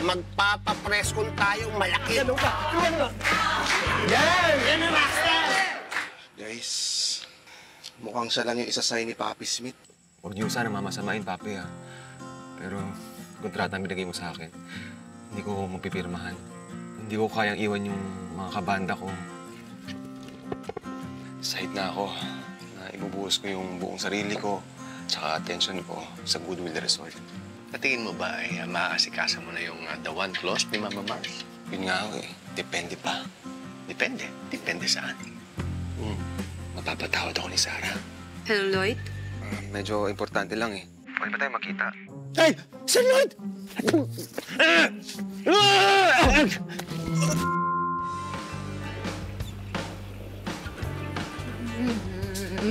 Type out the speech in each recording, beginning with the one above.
magpapapreskon tayong malaki. Ganun ka! Yan ang master! Guys, mukhang siya lang yung isasay ni Papi Smith. Huwag niyo sana mamasamain, Papi, ha? Pero kontrata ang binigay mo sa akin. Hindi ko mapipirmahan. Hindi ko kayang iwan yung mga kabanda ko. Sahid na ako na ibubuhos ko yung buong sarili ko tsaka attention ko sa Goodwill Resort. Patingin mo ba ay maaasikasa mo na yung The One clause ni Mama Mars? Yun nga ako eh. Depende pa. Depende. Depende saan. Mapapatawad ako ni Sarah. Hello, Lloyd? Medyo importante lang eh. Pwede ba tayo makita? Hey! Sir Lloyd!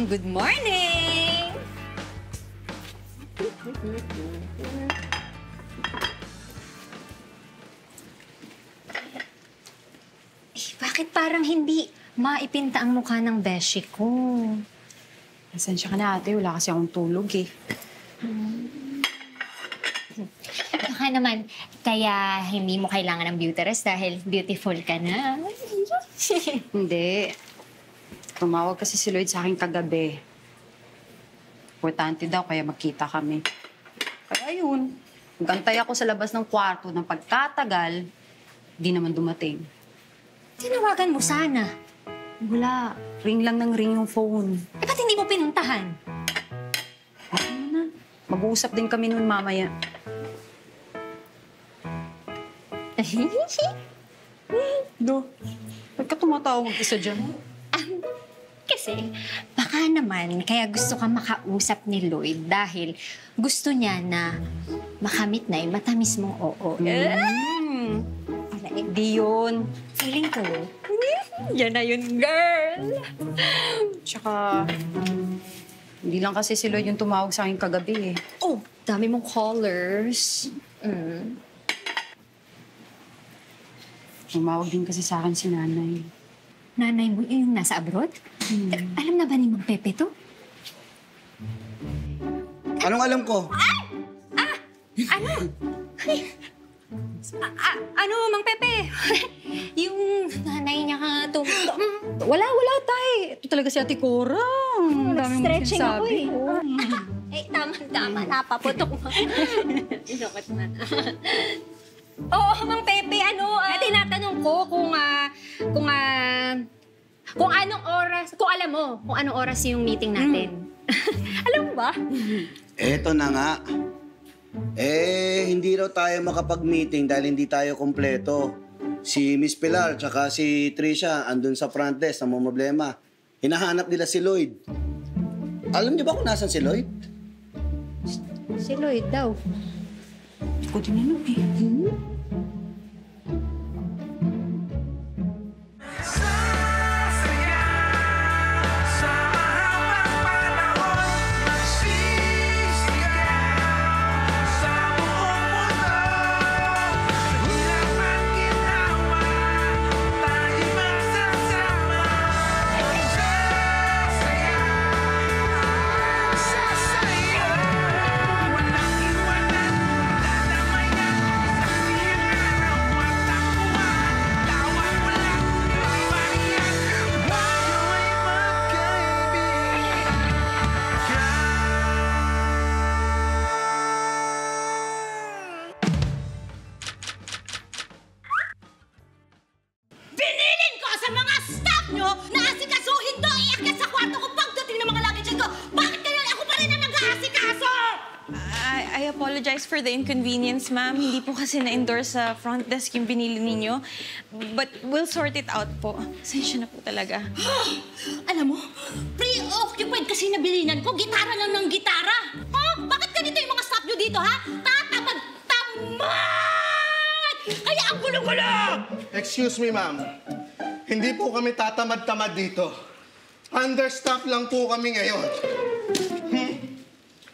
Good morning! Bakit parang hindi maipinta ang mukha ng beshi ko? Pasensya ka na, ate. Wala kasi akong tulog, eh. Baka naman, kaya hindi mo kailangan ng beauty rest dahil beautiful ka na. Hindi. Tumawag kasi si Lloyd sa akin kagabi. Importante daw, kaya magkita kami. Kaya yun. Nagantay ako sa labas ng kwarto ng pagkatagal, di naman dumating. Tinawagan mo sana. Wala. Ring lang ng ring yung phone. Eh, ba't hindi mo pinuntahan? Ano na? Mag-uusap din kami noon mamaya. Do. Ba't ka tumatawa mag-isa dyan? Kasi baka naman kaya gusto ka makausap ni Lloyd dahil gusto niya na makamit na yung matamis mong oo. Di yun. Feeling ko, yan na yun, girl! Tsaka, hindi lang kasi si Lloyd yung tumawag sa akin kagabi, eh. Oh, dami mong callers. Tumawag din kasi sa akin si nanay. Nanay mo yung nasa abroad? Alam na ba ni Mang Pepe to? Anong alam ko? Ano? Ano, Mang Pepe? Yung nanay niya ka Wala, tay. Ito talaga si Ate Cora. Ang dami mong stretching ako sinasabi. eh. Tama. Napaputok mo. Inokot na. Oo, Mang Pepe, tinatanong ko kung anong oras, kung alam mo, kung anong oras yung meeting natin. Alam mo ba? Eto na nga. Hindi raw tayo makapag-meeting dahil hindi tayo kompleto. Si Miss Pilar tsaka si Trisha andun sa front desk na problema. Hinahanap nila si Lloyd. Alam niyo ba kung nasan si Lloyd? Si Lloyd daw. Hindi ko din alam, eh. I apologize for the inconvenience, ma'am. Hindi po kasi na-endorse sa front desk yung binili ninyo. But we'll sort it out po. Pasensya na po talaga. Alam mo, preoccupied kasi nabilinan ko. Gitara lang ng gitara. Bakit ganito yung mga staff nyo dito, ha? Tatamad-tamad! Kaya ang gulo-gulo! Excuse me, ma'am. Hindi po kami tatamad-tamad dito. Understaff lang po kami ngayon.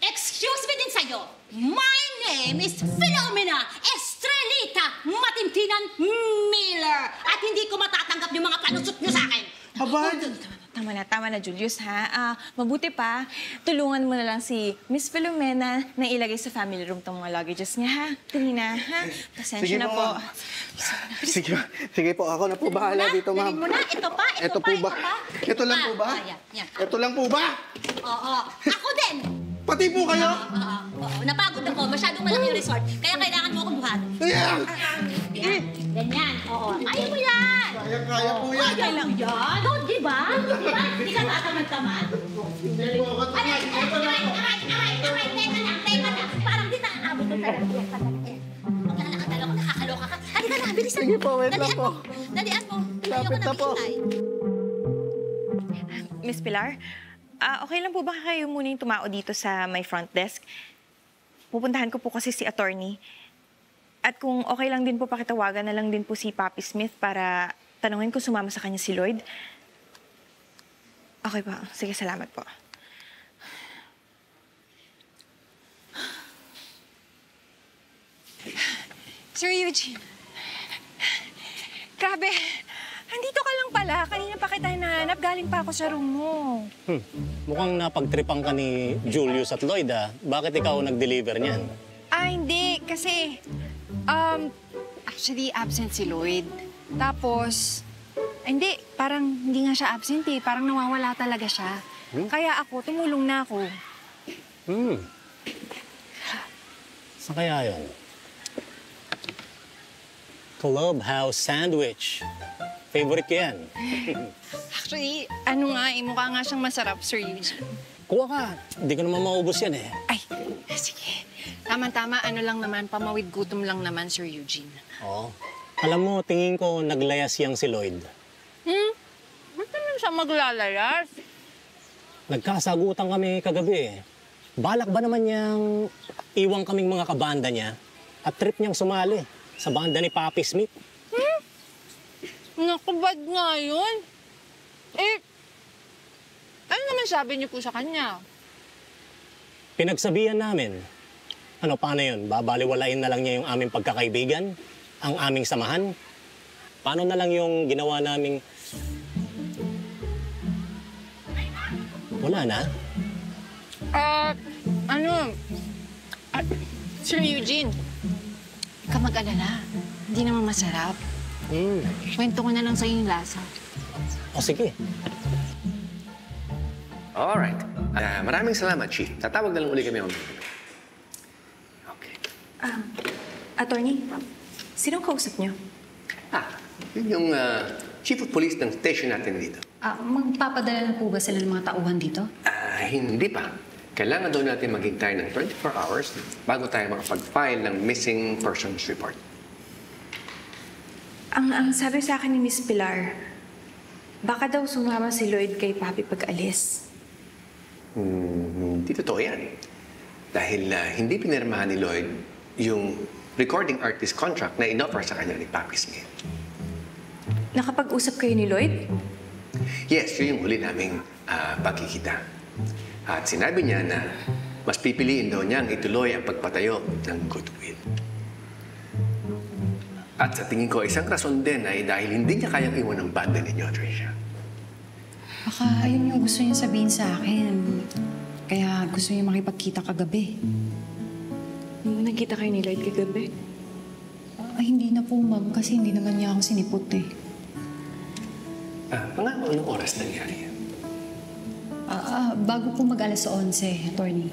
Excuse me din sa'yo. My name is Philomena Estrelita Matintinan Miller. At hindi ko matatanggap yung mga panusot nyo sa akin. Aba, Tama na, Julius, ha? Mabuti pa, tulungan mo na lang si Miss Filomena na ilagay sa family room tong mga luggages niya, ha? Dali na, ha? Pasensya na po. Sige po, ako na po bahala dito, ma'am. Dalhin mo na. Ito pa. Ito po ba? Ito lang po ba? Yan. Ito lang po ba? Oo. Ako din. Pati po kayo? Oo. Napagod ako. Masyadong malaki yung resort. Kaya kailangan mo akong buhatin. Ayan! Ganyan. Oo. Kaya mo yan. Kaya po yan. Kaya lang yan. Don't give up. Hindi ka tatamad-tamad. Aray. Teka lang. Parang di naaabot ko talaga. Maglalakad ako. Nakakaloka ka. Halika na. Bilisan mo. Sige po, wait lang po. Dalian mo. Lapit na po. Miss Pilar, okay lang po ba kayo muna yung tumao dito sa my front desk? Pupuntahan ko po kasi si attorney. At kung okay lang din po, pakitawagan na lang din po si Papi Smith para tanungin kung sumama sa kanya si Lloyd. Okay pa. Sige, salamat po. Sir Eugene. Grabe. Andito ka lang pala. Kanina pa kita hinahanap. Galing pa ako sa room mo. Mukhang napagtripan ka ni Julius at Lloyd, ah. Bakit ikaw nag-deliver niyan? Hindi. Kasi, actually, absent si Lloyd. Tapos, hindi. Parang hindi nga siya absent eh. Parang nawawala talaga siya. Kaya ako, tumulong na ako. Saan kaya yun? Clubhouse sandwich. Favorite ko yan. Actually, ano nga eh, mukha nga siyang masarap, Sir Eugene. Kuha ka. Hindi ko naman maubos yan eh. Ay, sige. Tama-tama, ano lang naman, pamawid gutom lang naman, Sir Eugene. Oo. Alam mo, tingin ko naglayas yang si Lloyd. Ba't naman siya maglalayas? Nagkasagutan kami kagabi eh. Balak ba naman niyang iwang kaming mga kabanda niya at trip niyang sumali sa banda ni Papi Smith? Naku, bad nga yun. Eh, ano naman sabi niyo po sa kanya? Pinagsabihan namin. Ano, paano yun? Babaliwalain na lang niya yung aming pagkakaibigan? Ang aming samahan? Paano na lang yung ginawa naming... Wala na? Sir Eugene, huwag ka mag-alala. Hindi naman masarap. Kwento ko na lang sa yung lasa. O sige. Alright. Maraming salamat, Chief. Tatawag na lang uli kami. Okay. Attorney, sinong kausap niyo? Yun yung Chief of Police ng station natin dito. Magpapadala na po ba sila ng mga tauhan dito? Hindi pa. Kailangan daw natin maghintay ng 24 hours bago tayo makapag-file ng missing persons report. Ang sabi sa akin ni Miss Pilar, baka daw sumama si Lloyd kay Papi pag-alis. Hindi totoo yan. Dahil hindi pinirmahan ni Lloyd yung recording artist contract na in-offer sa kanya ni Papi Smith. Nakapag-usap kayo ni Lloyd? Yes, yun yung huli naming pagkikita. At sinabi niya na mas pipiliin daw niyang ituloy ang pagpatayo ng goodwill. At sa tingin ko, isang rason din ay dahil hindi niya kayang iwan ang banda ninyo, Tricia. Baka ayun yung gusto niya sabihin sa akin. Kaya gusto niya makipagkita kagabi. Nagkita kayo ni Lloyd kagabi? Ay, hindi na po, ma'am. Kasi hindi naman niya ako sinipot eh. Pangako, anong oras nangyari yan? Bago po mag-alas 11, attorney.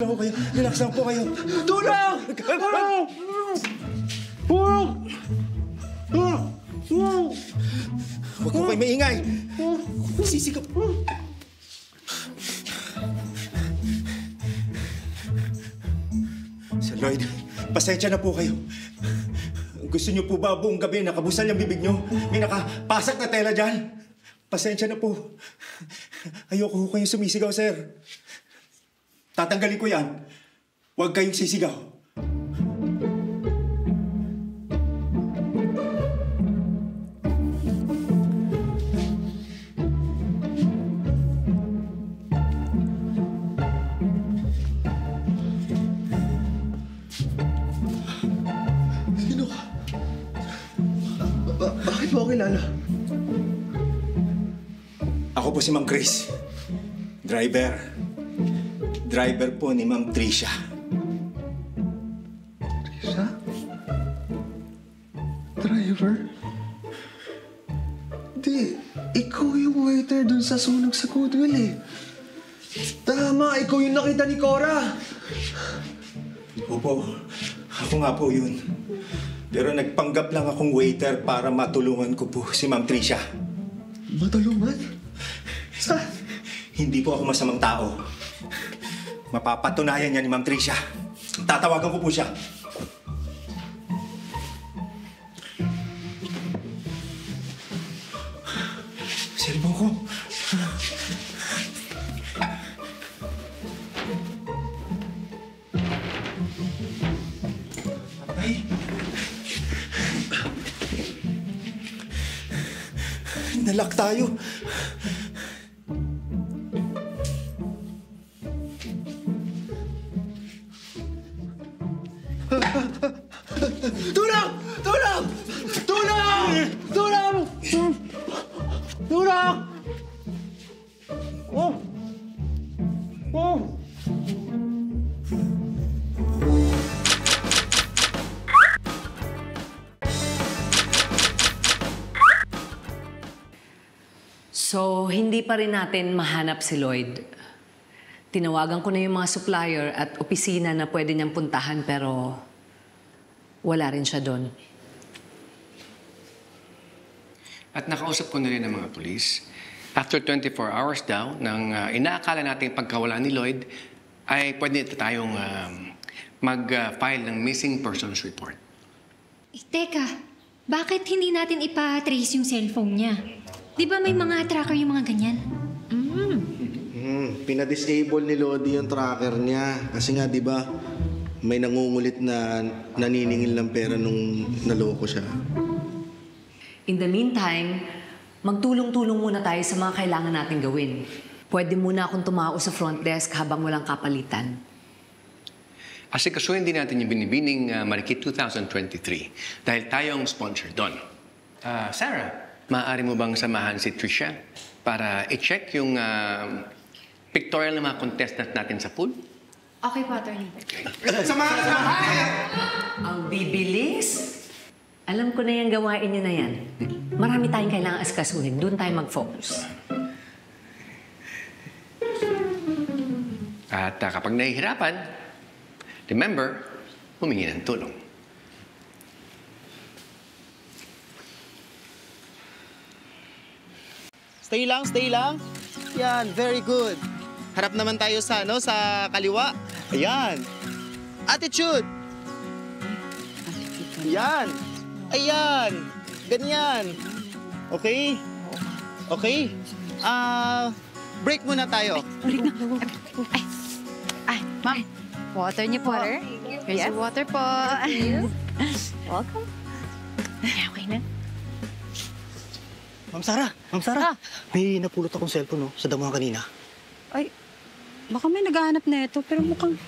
Ako kayo. Relax lang po kayo. Tulong! Tulong! Tulong! Huwag ko kayo maingay. Sisigaw. Sir Lloyd, pasensya na po kayo. Gusto niyo po ba buong gabi nakabusan yung bibig niyo? May nakapasak na tela dyan. Pasensya na po. Ayoko ho kayong sumisigaw, sir. Tatanggalin ko yan. Huwag kayong sisigaw. Sino ka? Bakit mo ako kilala? Ako po si Ma'am Chris. Driver. Driver po ni Ma'am Tricia. Tricia? Driver? Di, ikaw yung waiter dun sa sunog sa Goodwill eh. Tama, ikaw yung nakita ni Cora. Opo, ako nga po yun. Pero nagpanggap lang akong waiter para matulungan ko po si Ma'am Tricia. Matulungan? Hindi po ako masamang tao. Mapapatunayan niya ni Ma'am Tricia. Tatawagan ko po siya. Cellphone ko. Ay. Nalak tayo. Tulong! Tulong! Tulong! Tulong! Tulong! Oh! Oh! So, hindi pa rin natin mahanap si Lloyd. Tinawagan ko na yung mga supplier at opisina na pwede niyang puntahan pero wala rin siya doon. At nakausap ko na rin ang mga pulis. After 24 hours daw, ng inaakala natin pagkawala ni Lloyd, ay pwede tayong mag-file ng missing persons report. Teka, bakit hindi natin ipa-trace yung cellphone niya? Di ba may mga tracker yung mga ganyan? Pinadisable ni Lodi yung tracker niya. Kasi nga, di ba, may nangungulit na naniningil ng pera nung naloko siya. In the meantime, magtulong-tulong muna tayo sa mga kailangan natin gawin. Pwede muna akong tumao sa front desk habang walang kapalitan. Asikasuhin din natin yung binibining Marikit 2023 dahil tayo ang sponsor doon. Sarah, maaari mo bang samahan si Tricia para i-check yung pictorial ng mga contestant natin sa pool? Okay po, attorney. Samahan! Ang bibilis! Alam ko na yung gawain niyo na yan. Marami tayong kailangan asikasuhin. Doon tayo mag-focus. At kapag nahihirapan, remember, humingi ng tulong. Stay lang. Yan, very good. Harap naman tayo sa, sa kaliwa. Ayan. Attitude. Ayan. Ayan. Ganyan. Okay? Okay? Break muna tayo. Ma'am, water niyo po. Water? Here's your water po. Welcome. Okay na. Ma'am Sarah, may napulot akong cellphone sa damuhan kanina. Ay, baka may naghahanap na ito, pero mukhang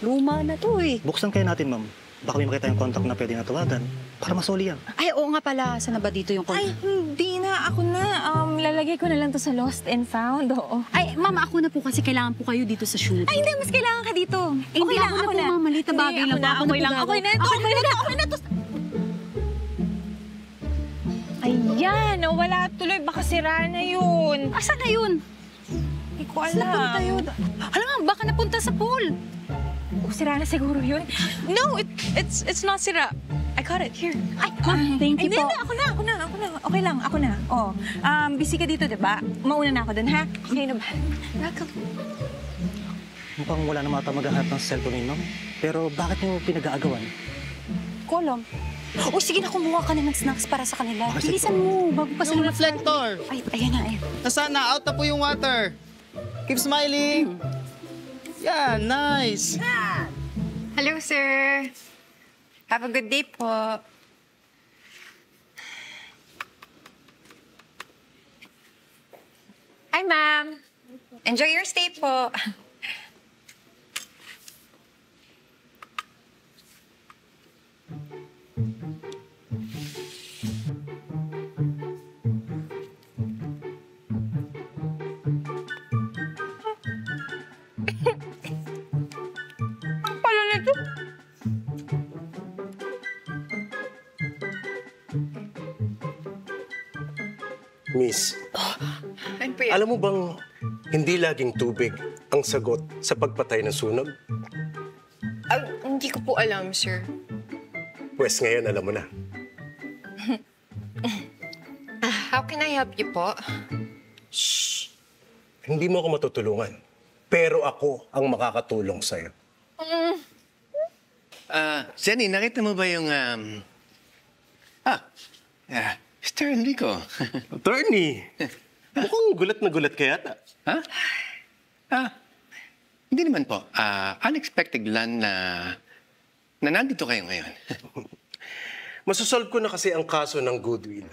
luma na to eh. Buksan kaya natin, ma'am. Baka may makita yung contact na pwede natawagan para masoli yan. Ay, oo nga pala. Saan na ba dito yung Ay, hindi na. Ako na. Lalagay ko na lang to sa lost and found. Oo. Ay, ma'am, ako na po kasi kailangan po kayo dito sa shoot. Ay, hindi. Mas kailangan ka dito. Eh, hindi ako na po, ma'am. Malita bagay lang po. Okay lang. Okay na. Okay na to. Ayan. Wala tuloy. Baka sira na yun. Asan na yun? Hindi ko Saan napunta alam. yun? Alam mo, baka napunta sa pool. Oh, sira na siguro yun. No, it's not sira. I got it. Here. Ay, ma'am, thank you Hindi, po. ako na. Okay lang, ako na. Oh, busy ka dito, diba? Mauna na ako dun, ha? Okay na ba? Welcome. Mukhang wala na mata maghahanap ng cellphone ni ma'am. Pero bakit niyo pinag-aagawan? Kolom. O sige na, kumuha ka na ng snacks para sa kanila. Bilisan mo, bago pa Yung sila. reflector! Ay, ayan na, ayan. Nasaan na? Out na po yung water. Keep smiling. Yeah, nice. Hello, sir. Have a good day po. Hi, ma'am. Enjoy your stay po. Pala nito. Miss, Ano po yun? alam mo bang hindi laging tubig ang sagot sa pagpatay ng sunog? Hindi ko po alam, sir. Pwes ngayon alam mo na. How can I help you po? Hindi mo ako matutulungan. Pero ako ang makakatulong sa'yo. Jenny, nakita mo ba yung... Mr. Enrico. Attorney! Mukhang gulat na gulat ka yata. Ha? Hindi naman po. Unexpected lang na nandito kayo ngayon. Masosolve ko na kasi ang kaso ng goodwill.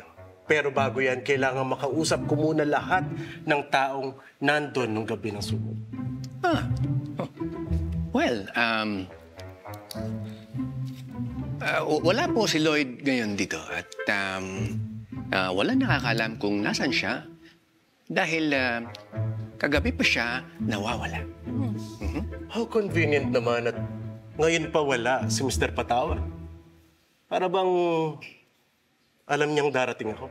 Pero bago yan, kailangan makausap ko muna lahat ng taong nandun nung gabi ng sunog. Well, wala po si Lloyd ngayon dito at wala nakakalam kung nasan siya dahil kagabi pa siya nawawala. How convenient naman at ngayon pa wala si Mr. Patawa. Para bang alam niyang darating ako?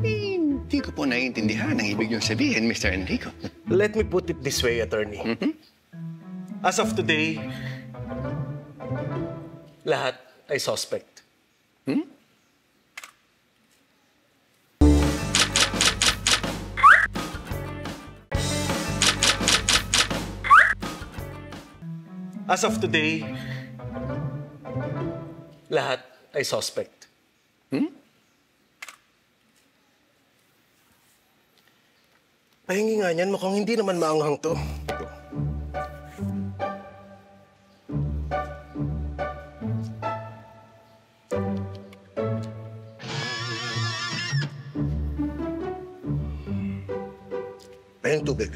Hindi ko po naiintindihan ang ibig niyong sabihin, Mr. Enrico. Let me put it this way, attorney. As of today, lahat ay suspect. As of today, lahat ay suspect. Pahingi nga niyan, mukhang hindi naman maanghang to. Pahing tubig.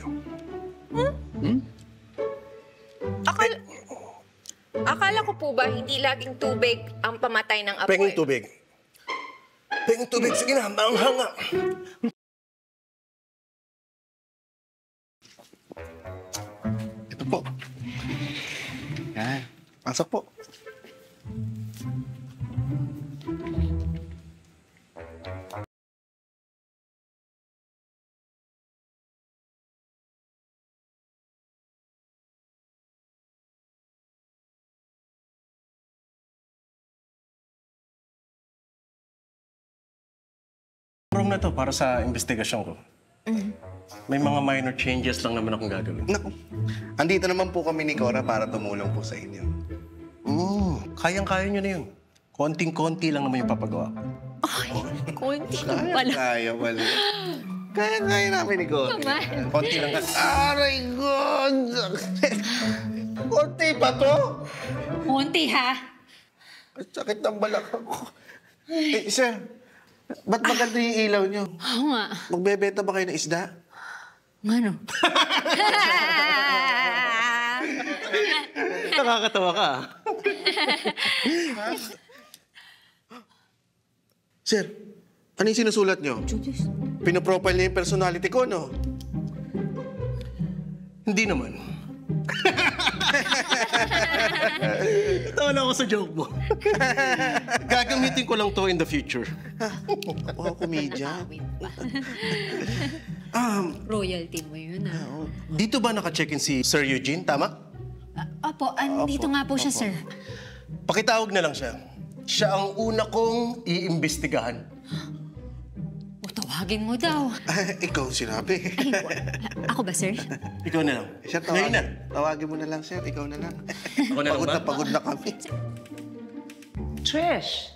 Akala ko po ba hindi laging tubig ang pamatay ng apoy? Pahing tubig. Pahing tubig. Sige na, maanghang nga. Ito po. Yan. Pasok po. Room na to para sa investigasyon ko. May mga minor changes lang naman akong gagawin. Naku, andito naman po kami ni Cora para tumulong po sa inyo. Kayang-kaya nyo na yun. Konting-konti lang naman yung papagawa ko. Konti lang pala. Kaya pala. Kaya namin ni Cora. Naman. Konti lang. Aray, God! Konti pa to? Konti, ha? Ang sakit ng balakang ko. Sir, ba't maganda yung ilaw nyo? Oo nga. Magbebenta ba kayo ng isda? Ano? Nakakatawa ka. Sir, ano yung sinusulat nyo? Pinoprofile niya yung personality ko, no? Hindi naman. Tawa lang ako sa joke mo. Gagamitin ko lang to in the future. Wow, comedian. Royalty mo yun, ah. Dito ba naka-check-in si Sir Eugene, tama? Opo, andito nga po siya, sir. Pakitawag na lang siya. Siya ang una kong iimbestigahan. O, tawagin mo daw. Ikaw sinabi. Ako ba, sir? Ikaw na lang. Sir, Ngayon na. tawagin mo na lang, sir. Ikaw na lang. Ako na lang Pagod ba? na pagod na kami. Trish!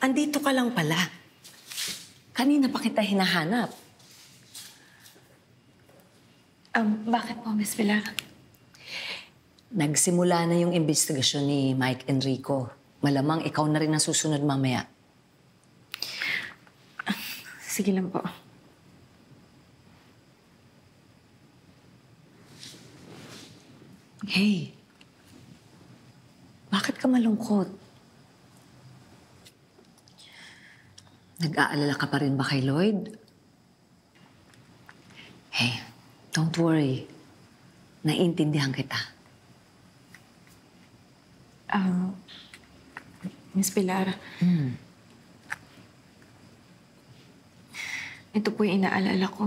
Andito ka lang pala. Kanina pa kita hinahanap. Bakit po, Miss Pilar? Nagsimula na yung investigasyon ni Mike Enrico. Malamang ikaw na rin ang susunod mamaya. Sige lang po. Hey, bakit ka malungkot? Nag-aalala ka pa rin ba kay Lloyd? Hey, don't worry. Naiintindihan kita. Miss Pilar. Ito po yung inaalala ko.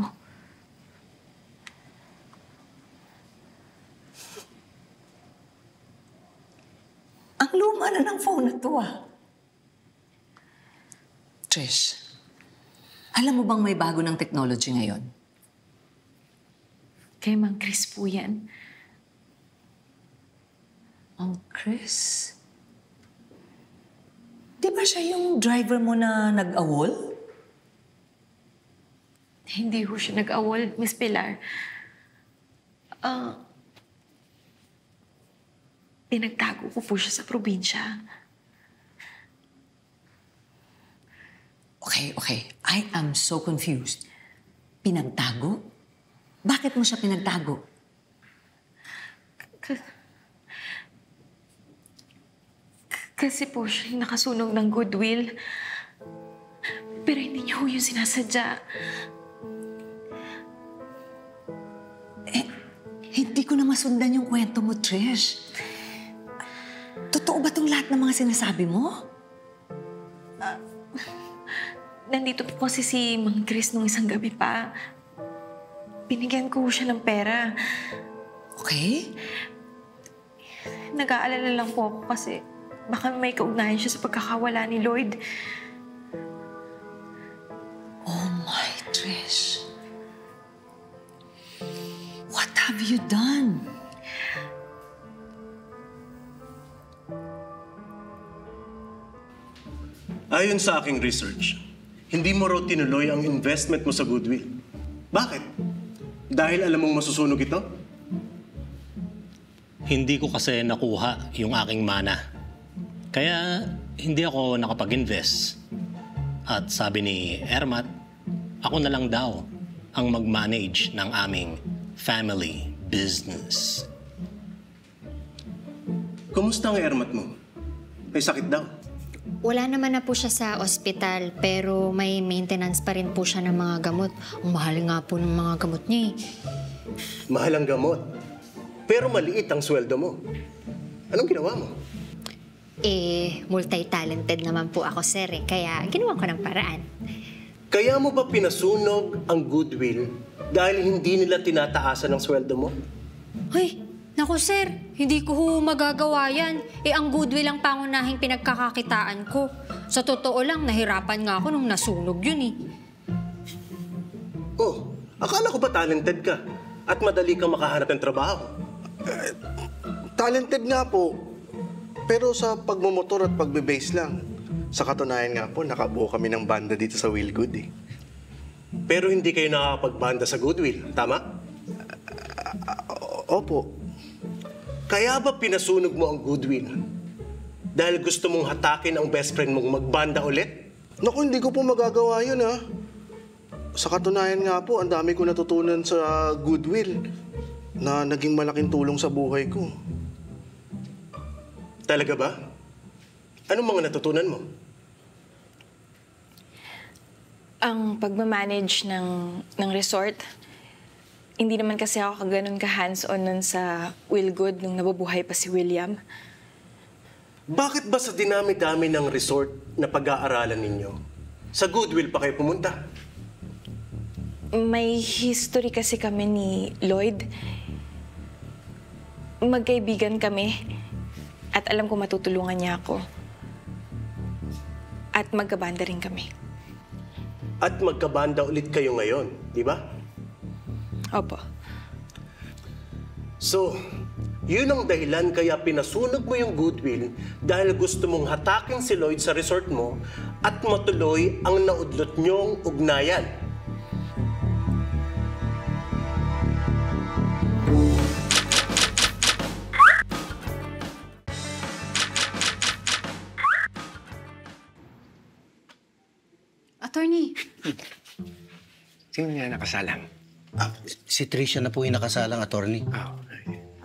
Ang luma na ng phone na to, ah. Trish, alam mo bang may bago ng technology ngayon? Kay Mang Chris po yan. Ang Chris? Di ba siya yung driver mo na nag-awol? Hindi ho siya nag-awol, Miss Pilar. Pinagtago ko po siya sa probinsya. Okay. I am so confused. Pinagtago? Bakit mo siya pinagtago? Kasi po siya yung nakasunog ng goodwill. Pero hindi niya ho yung sinasadya. Hindi ko na masundan yung kwento mo, Trish. Totoo ba itong lahat ng mga sinasabi mo? Nandito po kasi si Mang Chris nung isang gabi pa. Binigyan ko siya ng pera. Okay. Nag-aalala lang po ako kasi baka may kaugnayan siya sa pagkakawala ni Lloyd. Oh my, Trish. What have you done? Ayon sa aking research, hindi mo raw tinuloy ang investment mo sa goodwill. Bakit? Dahil alam mong masusunog ito? Hindi ko kasi nakuha yung aking mana. Kaya hindi ako nakapag-invest. At sabi ni Ermat, ako na lang daw ang mag-manage ng aming family business. Kumusta ang Ermat mo? May sakit daw. Wala naman na po siya sa ospital, pero may maintenance pa rin po siya ng mga gamot. Ang mahal nga po ng mga gamot niya eh. Mahal ang gamot. Pero maliit ang sweldo mo. Anong ginawa mo? Multi-talented naman po ako, sir eh. Kaya ginawa ko ng paraan. Kaya mo ba pinasunog ang goodwill dahil hindi nila tinataasan ang sweldo mo? Hoy, naku sir, hindi ko ho magagawa yan. Ang goodwill ang pangunahing pinagkakakitaan ko. Sa totoo lang, nahirapan nga ako nung nasunog yun eh. Oh, akala ko ba talented ka at madali kang makahanap ng trabaho? Talented nga po. Pero sa pagmumotor at pagbe-base lang. Sa katunayan nga po, nakabuo kami ng banda dito sa Willgood eh. Pero hindi kayo nakakapagbanda sa goodwill, tama? Opo. Kaya ba pinasunog mo ang goodwill? Dahil gusto mong hatakin ang best friend mong magbanda ulit? Naku, hindi ko po magagawa yun ha. Sa katunayan nga po, ang dami ko natutunan sa goodwill na naging malaking tulong sa buhay ko. Talaga ba? Anong mga natutunan mo? Ang pagmamanage ng resort, Hindi naman kasi ako ganun ka-hands-on nun sa Willgood nung nabubuhay pa si William. Bakit ba sa dinami-dami ng resort na pag-aaralan ninyo, sa Goodwill pa kayo pumunta? May history kasi kami ni Lloyd. Magkaibigan kami. At alam ko matutulungan niya ako. At magkabanda rin kami. At magkabanda ulit kayo ngayon, di ba? Opo. So, yun ang dahilan kaya pinasunog mo yung Goodwill dahil gusto mong hatakin si Lloyd sa resort mo at matuloy ang naudlot niyong ugnayan. Attorney, Sino niya nakasalang? Si Tricia na po yung nakasalang, attorney.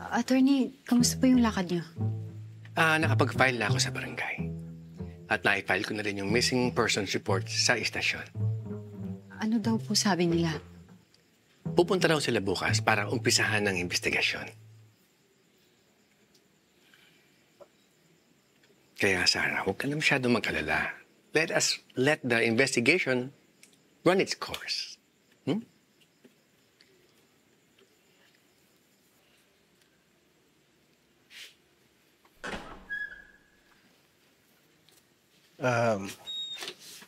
Attorney, kamusta po yung lakad niyo? Nakapag-file na ako sa barangay. At na-file ko na rin yung missing persons report sa istasyon. Ano daw po sabi nila? Pupunta raw sila bukas para umpisahan ng investigasyon. Kaya Sarah, huwag ka na masyadong mag-alala. Let the investigation run its course.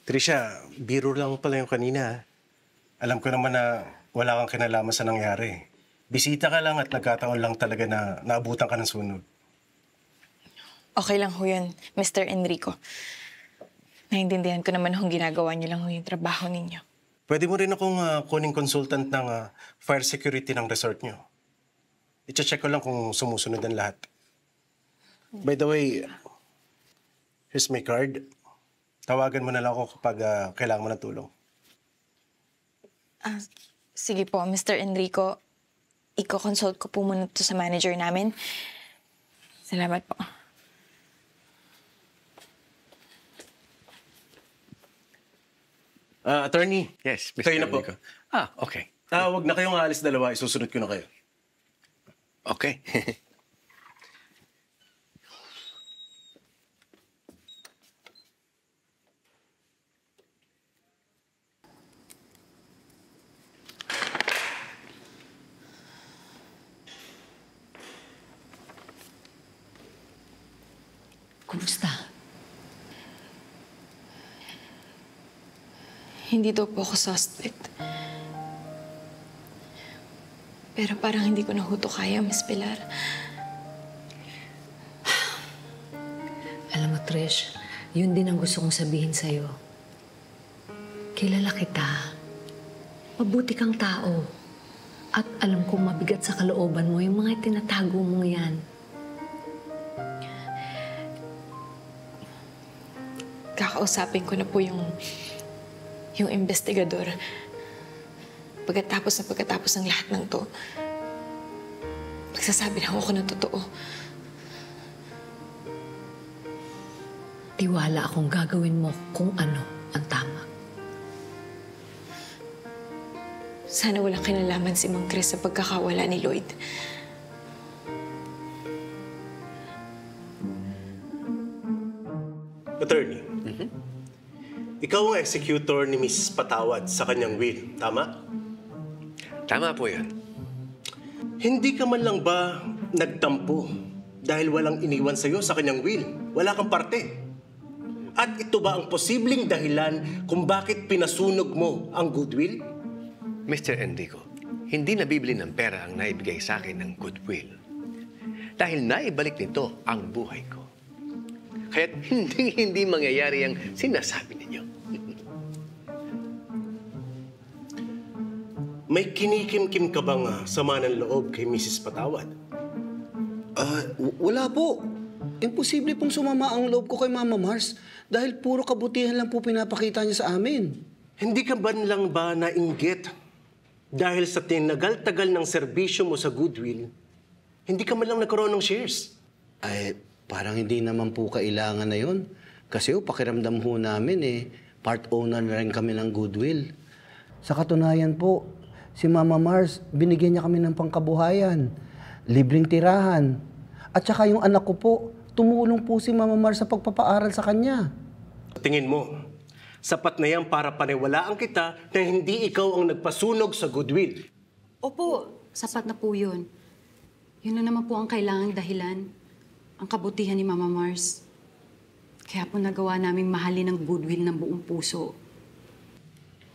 Tricia, biro lang pala yung kanina. Alam ko naman na wala kang kinalaman sa nangyari. Bisita ka lang at nagkataon lang talaga na naabutan ka ng sunog. Okay lang ho yun, Mr. Enrico. Naintindihan ko naman kung ginagawa niyo lang ho yung trabaho ninyo. Pwede mo rin akong kuning consultant ng fire security ng resort nyo. I-check ko lang kung sumusunod ang lahat. By the way, here's my card. Tawagan mo na lang ako kapag kailangan mo ng tulong. Sige po, Mr. Enrico. Iko-consult ko po muna to sa manager namin. Salamat po. Attorney. Yes, Mr. Kayo na po. Enrico. Okay. Wag na kayong aalis dalawa. Isusunod ko na kayo. Okay. Kumusta? Hindi daw po ako suspect. Pero parang hindi ko na ho to kaya, Miss Pilar. Alam mo, Trish, yun din ang gusto kong sabihin sa'yo. Kilala kita. Mabuti kang tao. At alam kong mabigat sa kalooban mo yung mga tinatago mong yan. Kakausapin ko na po yung investigador. Pagkatapos ng lahat ng to, magsasabi na ako ng totoo. Tiwala akong gagawin mo kung ano ang tama. Sana walang kinalaman si Mang Chris sa pagkakawala ni Lloyd. Attorney. Ikaw ang executor ni Mrs. Patawad sa kanyang will, tama? Tama po yan. Hindi ka man lang ba nagtampo dahil walang iniwan sa'yo sa kanyang will? Wala kang parte. At ito ba ang posibleng dahilan kung bakit pinasunog mo ang Goodwill? Mr. Enrico, hindi nabibili ng pera ang naibigay sa akin ng Goodwill. Dahil naibalik nito ang buhay ko. Kaya't hindi mangyayari ang sinasabi ninyo. May kinikimkim ka bang sama ng loob kay Mrs. Patawad? Wala po. Imposible pong sumama ang loob ko kay Mama Mars dahil puro kabutihan lang po pinapakita niya sa amin. Hindi ka ba lang ba nainggit dahil sa tinagal-tagal ng serbisyo mo sa Goodwill, hindi ka man lang nagkaroon ng shares? Ay, parang hindi naman po kailangan na yun. Kasi pakiramdam ho namin part owner na rin kami ng Goodwill. Sa katunayan po, si Mama Mars, binigyan niya kami ng pangkabuhayan, libreng tirahan. At saka yung anak ko po, tumulong po si Mama Mars sa pagpapaaral sa kanya. Tingin mo, sapat na yan para paniwalaan kita na hindi ikaw ang nagpasunog sa goodwill. Opo, sapat na po yun. Yun na naman po ang kailangang dahilan. Ang kabutihan ni Mama Mars. Kaya po nagawa namin mahalin ang goodwill ng buong puso.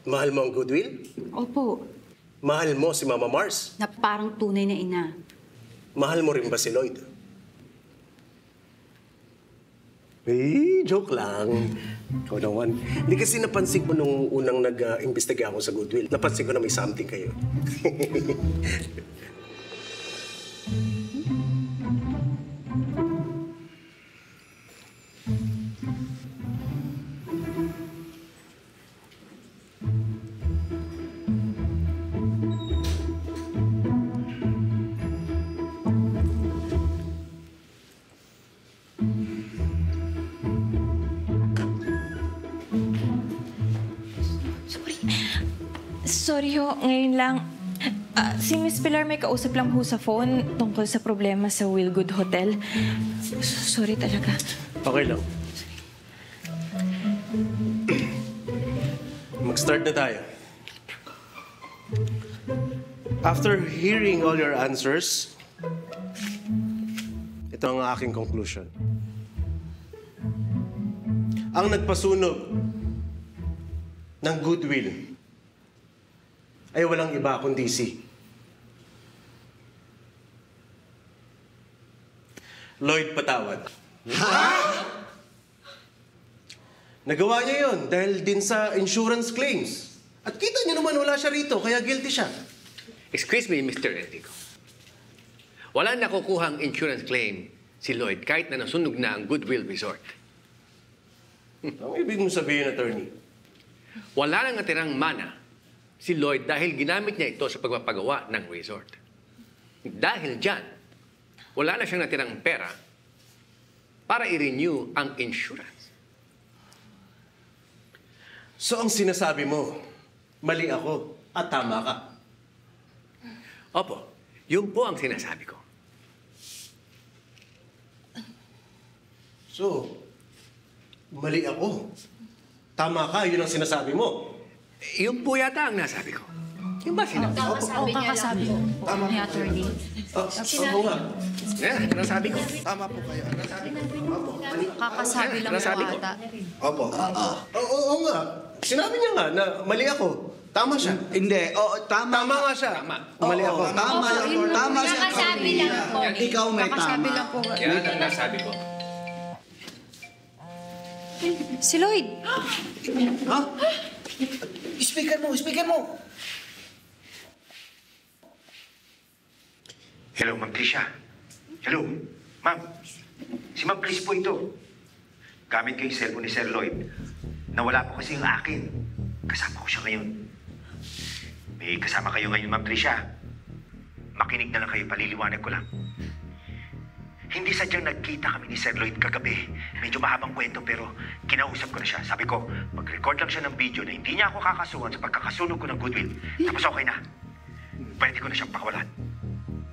Mahal mo ang goodwill? Opo, Mahal mo si Mama Mars? na parang tunay na ina. Mahal mo rin ba si Lloyd? Joke lang. Ikaw naman. Hindi kasi napansin ko nung unang nag-imbestiga ako sa goodwill. Napansin ko na may something kayo. Sorry ho, ngayon lang. Si Miss Pilar may kausap lang ho sa phone tungkol sa problema sa Willgood Hotel. Sorry talaga. Okay lang. Mag-start na tayo. After hearing all your answers, ito ang aking conclusion. Ang nagpasunog ng goodwill ay walang iba kundi si Lloyd Patawad. Nagawa niya yon dahil din sa insurance claims. At kita niyo naman wala siya rito, kaya guilty siya. Excuse me, Mr. Enrico. Wala nakukuhang insurance claim si Lloyd kahit na nasunog na ang Goodwill Resort. Ang ibig mong sabihin, attorney? Wala nang natirang mana si Lloyd dahil ginamit niya ito sa pagpapagawa ng resort. Dahil dyan, wala na siyang natirang pera para i-renew ang insurance. So ang sinasabi mo, mali ako at tama ka. Opo, yun po ang sinasabi ko. So, mali ako. Tama ka, yun ang sinasabi mo. Yun po yata ang nasabi ko. Yung ba sinabi ko? Kakasabi ni attorney. Oo nga. Yeah, nasabi ko. Tama po kayo. Kakasabi lang Nasabi po ko. ata. Opo. Oo nga. Sinabi niya nga na mali ako. Tama siya. Hindi, tama. Tama nga siya. Tama. Mali ako. Tama siya. Kakasabi lang po. Ikaw may Kakasabi tama. lang po. Yan ang nasabi ko. Si Lloyd! Ha? Speaker mo. Hello, Ma'am Tricia. Hello, Ma'am. Si Ma'am Chris po ito. Gamit ko yung cellphone ni Sir Lloyd. Nawala po kasi yung akin. Kasama ko siya ngayon. May kasama kayo ngayon, Ma'am Tricia. Makinig na lang kayo, paliliwanag ko lang. Hindi sadyang nagkita kami ni Sir Lloyd kagabi. Medyo mahabang kwento pero kinausap ko na siya. Sabi ko, mag-record lang siya ng video na hindi niya ako kakasuhan sa pagkakasunog ko ng goodwill. Tapos okay na. Pwede ko na siyang pakawalan.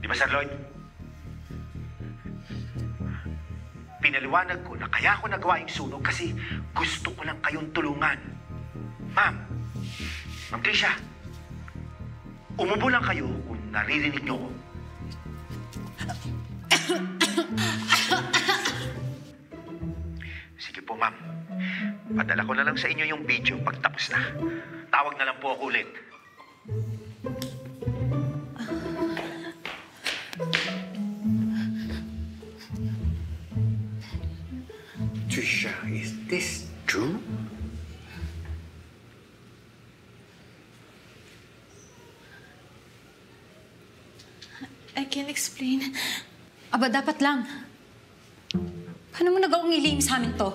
Di ba, Sir Lloyd? Pinaliwanag ko na kaya ako nagawa yung sunog kasi gusto ko lang kayong tulungan. Ma'am, Ma'am Tricia, umubo lang kayo kung naririnig niyo ko. Sige po, ma'am. Padala ko na lang sa inyo yung video pagtapos na. Tawag na lang po ako ulit. Trisha, is this true? I can't explain. Aba, dapat lang. Paano mo nagawang ilihim sa amin to?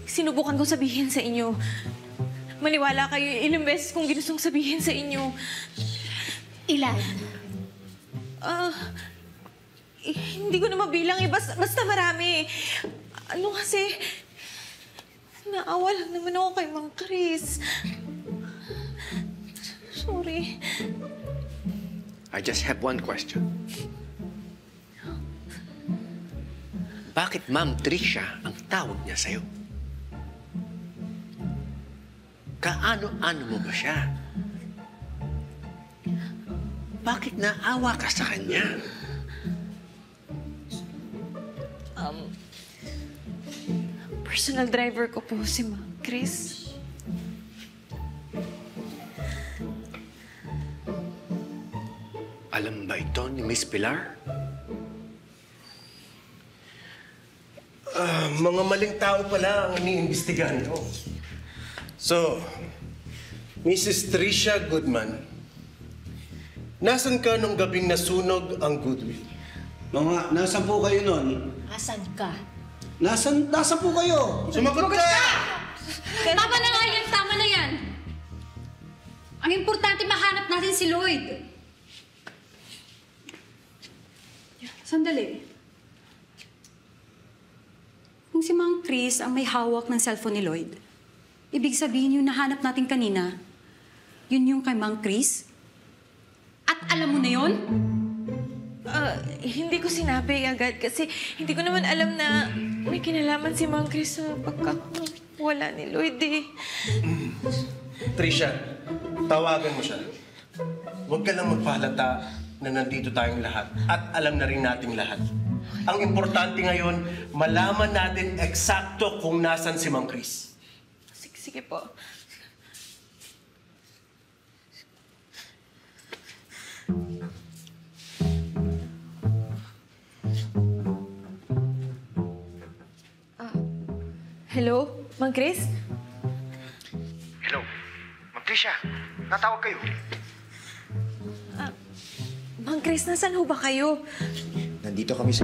Sinubukan kong sabihin sa inyo. Maniwala kayo, ilang beses kong ginustong sabihin sa inyo. Ilan? Hindi ko na mabilang eh. Basta marami. Ano kasi... Naawa lang naman ako kay Mang Chris. Sorry. I just have one question. Bakit Ma'am Tricia ang tawag niya sa'yo? Kaano-ano mo ba siya? Bakit naawa ka sa kanya? Personal driver ko po si Mang Chris. Alam ba ito ni Miss Pilar? Mga maling tao pala ang iniimbestigahan ko. So, Mrs. Tricia Goodman, nasan ka nung gabing nasunog ang Goodwill? Nasaan po kayo nun? Asan ka? Nasaan po kayo? Sumagot ka! Tama na nga yan! Tama na yan! Ang importante, mahanap natin si Lloyd. Sandali. Kung si Mang Chris ang may hawak ng cellphone ni Lloyd, ibig sabihin yung nahanap natin kanina, yun yung kay Mang Chris? At alam mo na yun? Hindi ko sinabi agad kasi hindi ko naman alam na may kinalaman si Mang Chris sa pagkawala ni Lloyd eh. Tricia, tawagan mo siya. Huwag ka lang magpahalata na nandito tayong lahat at alam na rin nating lahat. Ang importante ngayon, malaman natin eksakto kung nasan si Mang Chris. Sige po. Hello, Mang Chris? Hello, Ma'am Tricia. Natawag kayo. Mang Chris, nasan ho ba kayo? Nandito kami sa...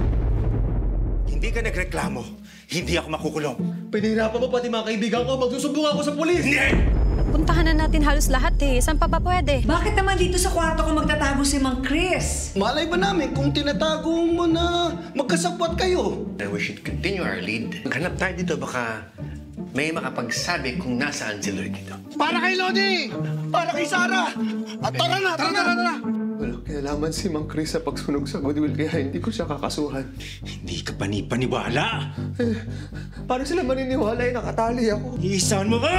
Hindi ka nagreklamo. Hindi ako makukulong. Pinahirapan mo pati mga kaibigan ko. Magsusumbong ako sa pulis. Hindi! Puntahan na natin halos lahat eh. Saan pa ba pwede? Bakit naman dito sa kwarto ko magtatago si Mang Chris? Malay ba namin kung tinatago mo na magkasabwat kayo? We should continue our lead. Maghanap tayo dito, baka may makapagsabi kung nasaan si Lloyd dito. Para kay Lodi! Para kay Sarah! At tara na! Walang kinalaman si Mang Chris sa pagsunog sa Goodwill kaya hindi ko siya kakasuhan. Hindi ka panipaniwala. Paano sila maniniwala ay nakatali ako? Iisahan mo ba?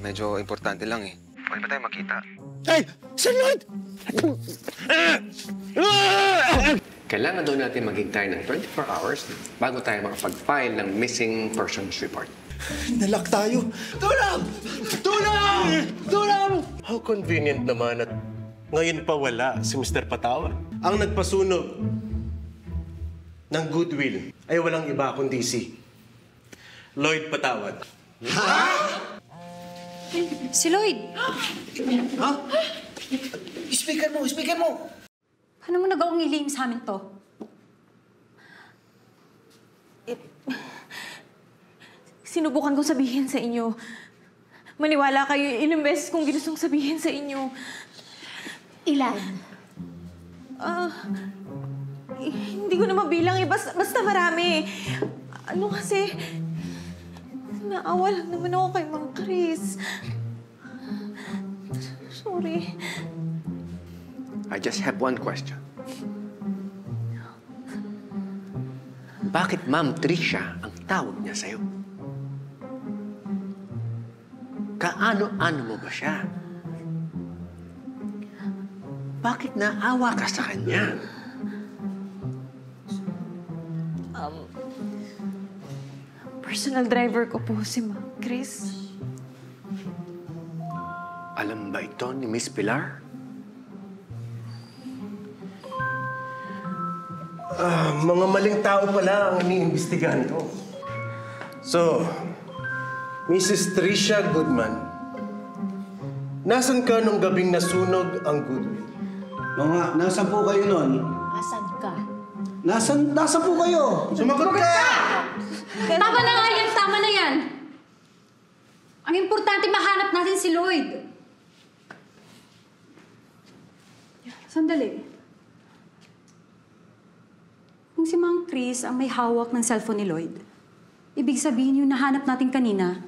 Medyo importante lang eh. Pwede ba tayo makita? Hey! Sir Lloyd! Kailangan daw natin maghintay ng 24 hours bago tayo makapag-file ng missing persons report. Nalak tayo. Tulong! Tulong! Tulong! How convenient naman at ngayon pa wala si Mr. Patawad. Ang nagpasunog ng Goodwill ay walang iba kundi si Lloyd Patawad. Si Lloyd! Ha? Speaker mo! Paano mo nagawang ilihim sa amin to? sinubukan kong sabihin sa inyo. Maniwala kayo, ilang beses kong ginustong sabihin sa inyo. Ilan? Hindi ko na mabilang eh. Basta marami. Ano kasi, naawa lang naman ako kay Mang Chris. Sorry. I just have one question. Bakit Ma'am Tricia ang tawag niya sa'yo? Kaano-ano mo ba siya? Bakit naawa ka sa kanya? Personal driver ko po si Mang Chris. Alam ba ito ni Miss Pilar? Mga maling tao pala ang iniimbestigahan ko. So, Mrs. Tricia Goodman, nasan ka nung gabing nasunog ang Goodwill? Nasaan po kayo nun? Asan ka? Nasaan po kayo? Sumagot ka! Tama na nga yan! Tama na yan! Ang importante, mahanap natin si Lloyd. Sandali. Kung si Mang Chris ang may hawak ng cellphone ni Lloyd, ibig sabihin yung nahanap natin kanina,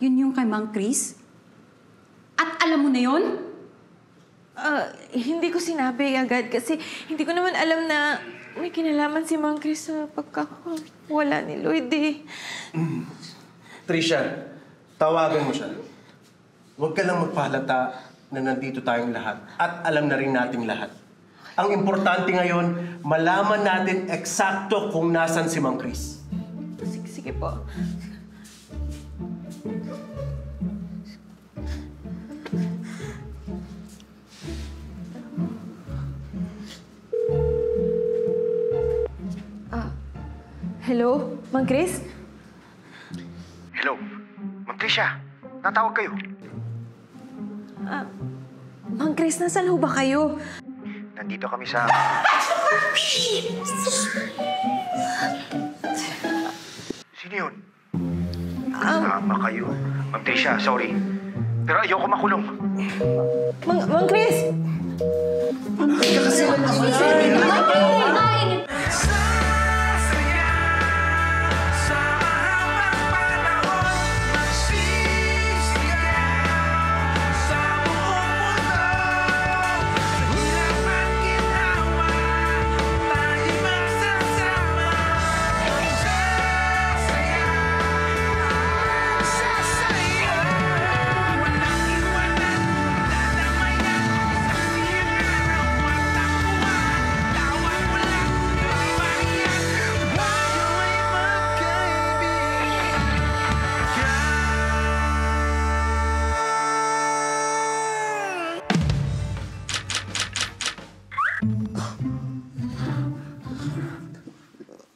yun yung kay Mang Chris? At alam mo na yun? Hindi ko sinabi agad kasi hindi ko naman alam na may kinalaman si Mang Chris sa pagkakawala ni Lloyd eh. Tricia, tawagan mo siya. Huwag ka lang magpahalata na nandito tayong lahat at alam na rin nating lahat. Ang importante ngayon, malaman natin eksakto kung nasan si Mang Chris. Sige po. Hello, Mang Chris? Hello, Ma'am Tricia. Natawag kayo. Mang Chris, nasaan ho ba kayo? Nandito kami sa... Sino yun? Tama kayo. Ma'am Tricia, sorry. Pero ayoko makulong. Mang Chris!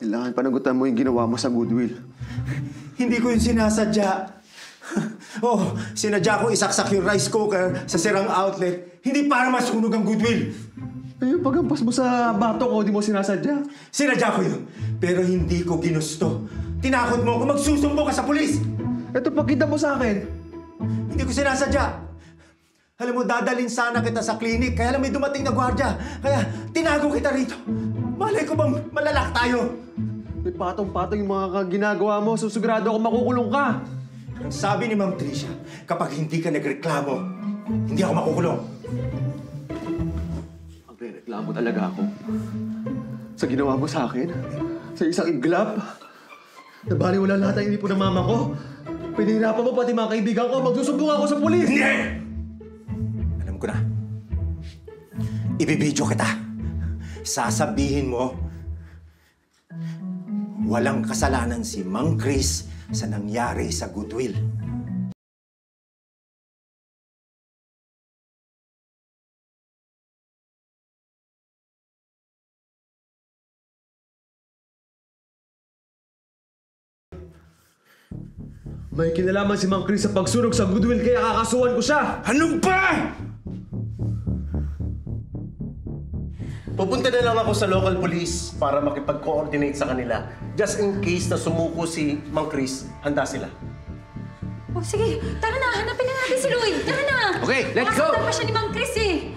Kailangan panagutan mo yung ginawa mo sa Goodwill. Hindi ko yung sinasadya. Sinadya ko isaksak yung rice cooker sa sirang outlet, hindi para masunog ang Goodwill. Yung paghampas mo sa bato ko, di mo sinasadya. Sinadya ko yun, pero hindi ko ginusto. Tinakot mo ako, magsusumbo ka sa pulis. Ito, pakita mo sa akin. Hindi ko sinasadya. Alam mo, dadalhin sana kita sa klinik, kaya lang may dumating na gwardya. Kaya tinago kita rito. Malay ko bang malalak tayo? May patong-patong yung mga ginagawa mo. Susigurado ako makukulong ka. Ang sabi ni Ma'am Tricia, kapag hindi ka nagreklamo, hindi ako makukulong. Magre-reklamo talaga ako. Sa ginawa mo sa akin, sa isang iglap, nabaliwala lahat ang inipon ng mama ko. Pinahirapan mo pati mga kaibigan ko, magsusumbong ako sa pulis! Hindi! Alam ko na. Ibibidyo kita. Sasabihin mo, walang kasalanan si Mang Chris sa nangyari sa Goodwill. May kinalaman si Mang Chris sa pagsunog sa Goodwill kaya kakasuhan ko siya! Ano ba? Pupunta na lang ako sa local police para makipag-coordinate sa kanila. Just in case na sumuko si Mang Chris, handa sila. Oh, sige, tara na. Hanapin na natin si Lloyd. Tara na. Okay, let's go. Nakasaktan pa siya ni Mang Chris eh.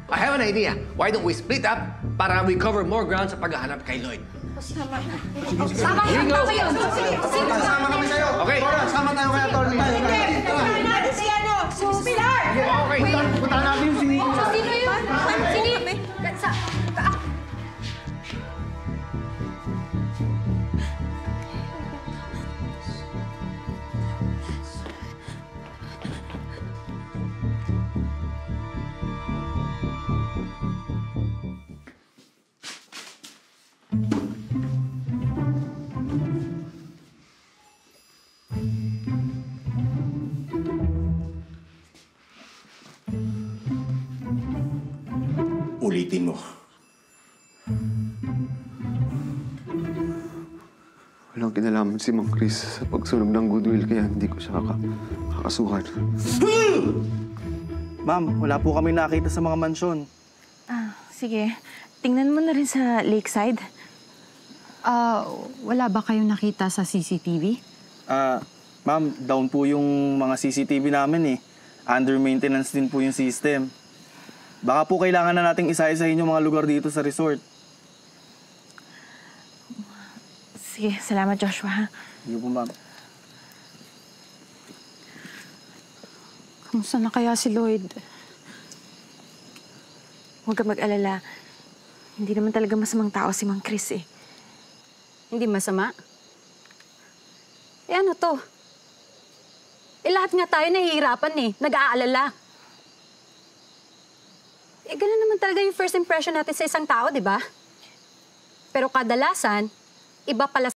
I have an idea. Why don't we split up para we cover more ground sa paghahanap kay Lloyd? Sama Here you go. kayo. Sige. Sama kami sa'yo. Okay. Sama tayo kay attorney. Tara natin si Pilar! Okay. Punta natin yung Sino yun? Sino? Ulitin mo. Walang kinalaman si Mang Chris sa pagsunog ng Goodwill kaya hindi ko siya kakasuhan. Ma'am, wala po kami nakita sa mga mansyon. Sige. Tingnan mo na rin sa lakeside. Wala ba kayong nakita sa CCTV? Ma'am, down po yung mga CCTV namin eh. Under maintenance din po yung system. Baka po kailangan na nating isa-isahin yung mga lugar dito sa resort. Sige, salamat Joshua. Hindi po, ma'am. Kamusta na kaya si Lloyd? Huwag ka mag-alala. Hindi naman talaga masamang tao si Mang Chris eh. Hindi masama? Ano to? Lahat nga tayo nahihirapan eh. Nag-aalala. Ganun naman talaga yung first impression natin sa isang tao, di ba? Pero kadalasan, iba pala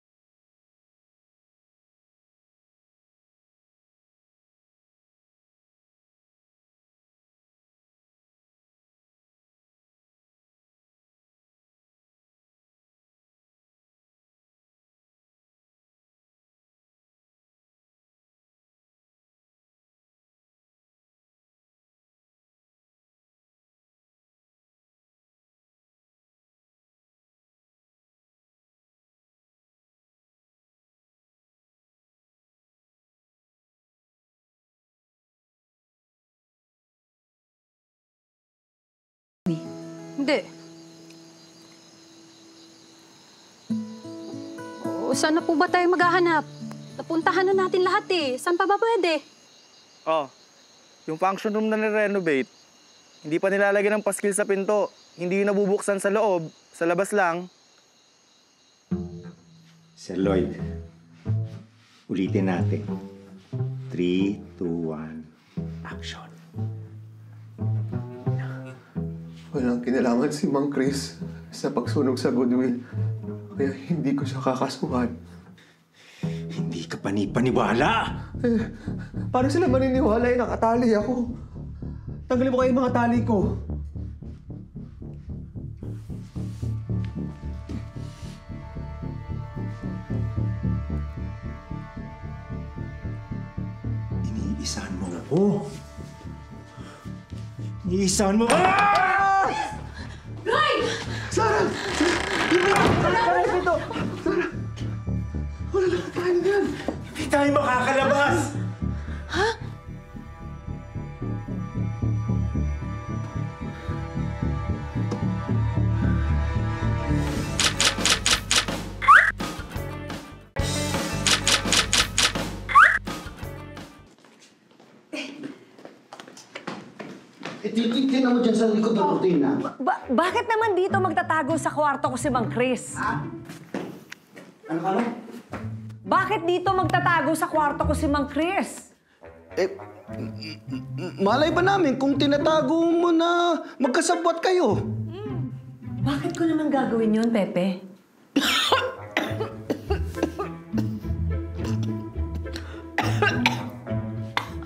Hindi. Saan na po ba tayo maghahanap? Napuntahan na natin lahat eh. Saan pa ba pwede? Yung function room na nirenovate, hindi pa nilalagyan ng paskil sa pinto. Hindi yung nabubuksan sa loob, sa labas lang. Sir Lloyd, ulitin natin. 3, 2, 1, action. Walang kinalaman si Mang Chris sa pagsunog sa Goodwill. Kaya hindi ko siya kakasuhan. Hindi ka paniwala! Paano sila maniniwala nakatali ako? Tanggalin mo kayo yung mga tali ko. Iniisahan mo ako. Iniisahan mo ako! Lloyd! Sarah! Sarah! Dito! Sarah! Wala na kakain yan! Hindi tayo makakalabas! Ha? Tingnan mo dyan sa likod ng kurtina. Bakit naman dito magtatago sa kwarto ko si Mang Chris? Ano ka? Bakit dito magtatago sa kwarto ko si Mang Chris? Malay ba namin kung tinatago mo na magkasabwat kayo? Bakit ko naman gagawin yun, Pepe?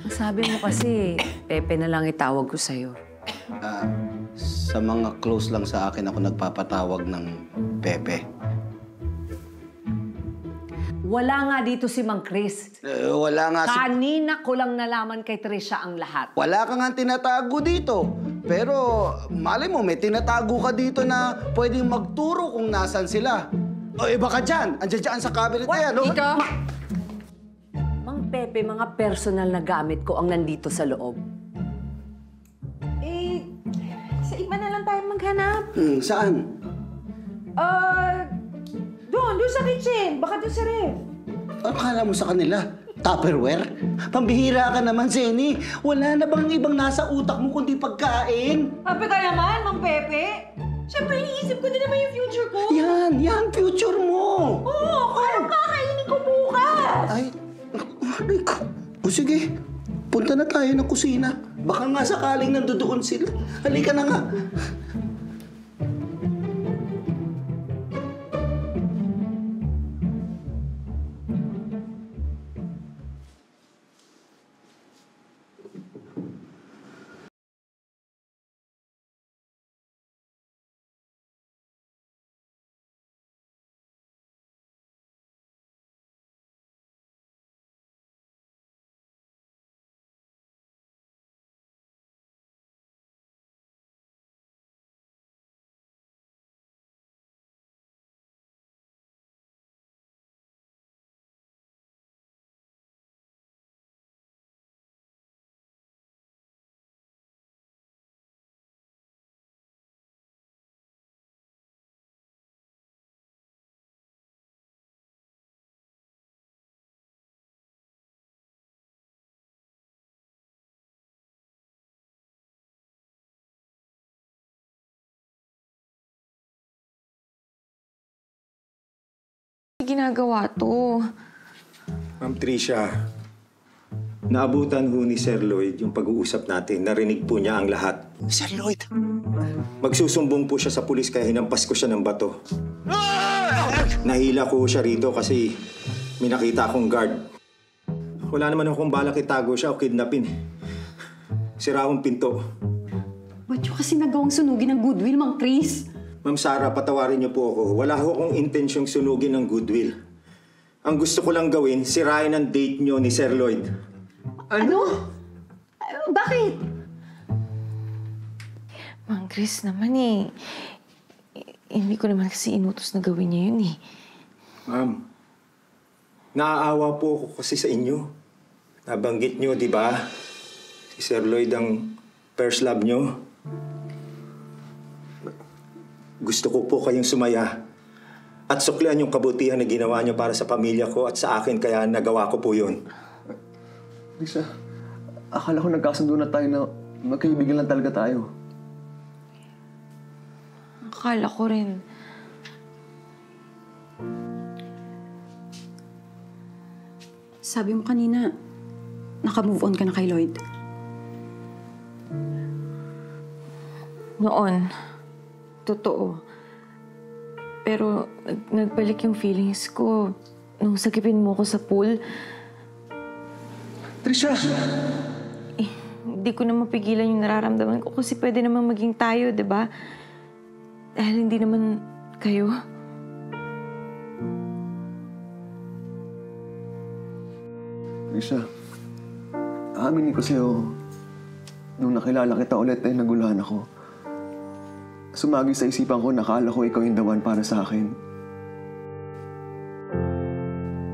Sabi mo kasi, Pepe na lang itawag ko sa'yo. Sa mga close lang sa akin ako nagpapatawag ng Pepe. Wala nga dito si Mang Chris. Wala nga Kanina ko lang nalaman kay Trisha ang lahat. Wala ka nga tinatago dito. Pero malay mo, may tinatago ka dito na pwedeng magturo kung nasan sila. O iba ka dyan. Andiyan dyan sa cabinet na yan, no? Mang Pepe, mga personal na gamit ko ang nandito sa loob. Sa iba na lang tayo maghanap. Saan? Doon sa kitchen. Baka doon sa ref. Ano kala mo sa kanila? Tupperware? Pambihira ka naman, Zenny. Wala na bang ibang nasa utak mo kundi pagkain? Pape ka naman, Mang Pepe. Siyempre, iniisip ko din naman yung future ko. Yan, future mo. Oo, parang kakainin ko bukas. Ay ko. O sige, punta na tayo ng kusina. Baka nga sakaling nandoon sila. Halika na nga. Ginagawa to. Ma'am Tricia, naabutan ho ni Sir Lloyd yung pag-uusap natin. Narinig po niya ang lahat. Sir Lloyd! Magsusumbong po siya sa pulis kaya hinampas ko siya ng bato. Nahila ko siya rito kasi may nakita akong guard. Wala naman akong balak itago siya o kidnapin. Sira akong pinto. Ba't yung kasi nagawang sunugin ng goodwill, Mang Chris? Ma'am Sarah, patawarin niyo po ako. Wala ho akong intensyong sunugin ng goodwill. Ang gusto ko lang gawin, sirain ang date niyo ni Sir Lloyd. Ano? Bakit? Mang Chris naman hindi ko naman kasi inutos na gawin niya yun Ma'am, naaawa po ako kasi sa inyo. Nabanggit niyo, di ba? Si Sir Lloyd ang first love niyo. Gusto ko po kayong sumaya at suklian yung kabutihan na ginawa niyo para sa pamilya ko at sa akin, kaya nagawa ko po yun. Lisa, akala ko nagkasundo na tayo na magkaibigan lang talaga tayo. Akala ko rin. Sabi mo kanina, naka-move on ka na kay Lloyd. Noon. Totoo. Pero nagbalik yung feelings ko nung sagipin mo ko sa pool. Tricia! Hindi ko na mapigilan yung nararamdaman ko kasi pwede naman maging tayo, di ba? Dahil hindi naman kayo. Tricia, aaminin ko sa'yo, nung nakilala kita ulit ay naguluhan ako. Sumagi sa isipan ko, nakala ko ikaw yung the one para sa akin.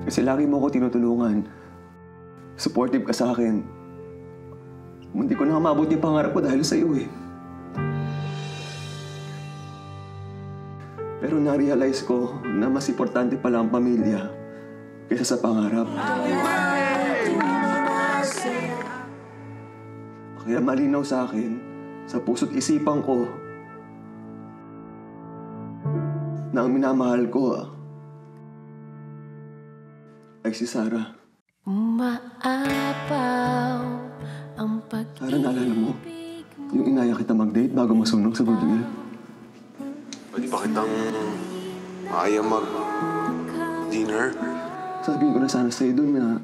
Kasi lagi mo ako tinutulungan. Supportive ka sa akin. Hindi ko na mabot yung pangarap ko dahil sa iyo eh. Pero na-realize ko na mas importante pala ang pamilya kaysa sa pangarap. Kaya malinaw sa akin, sa puso't isipan ko, na ang minamahal ko ay si Sarah. Umaapaw ang Sarah, naalala mo? Yung inaya kita mag-date bago masunog sa goodwill. Pwede ba kitang maaya mag-dinner? Sabihin ko na sana sa'yo doon na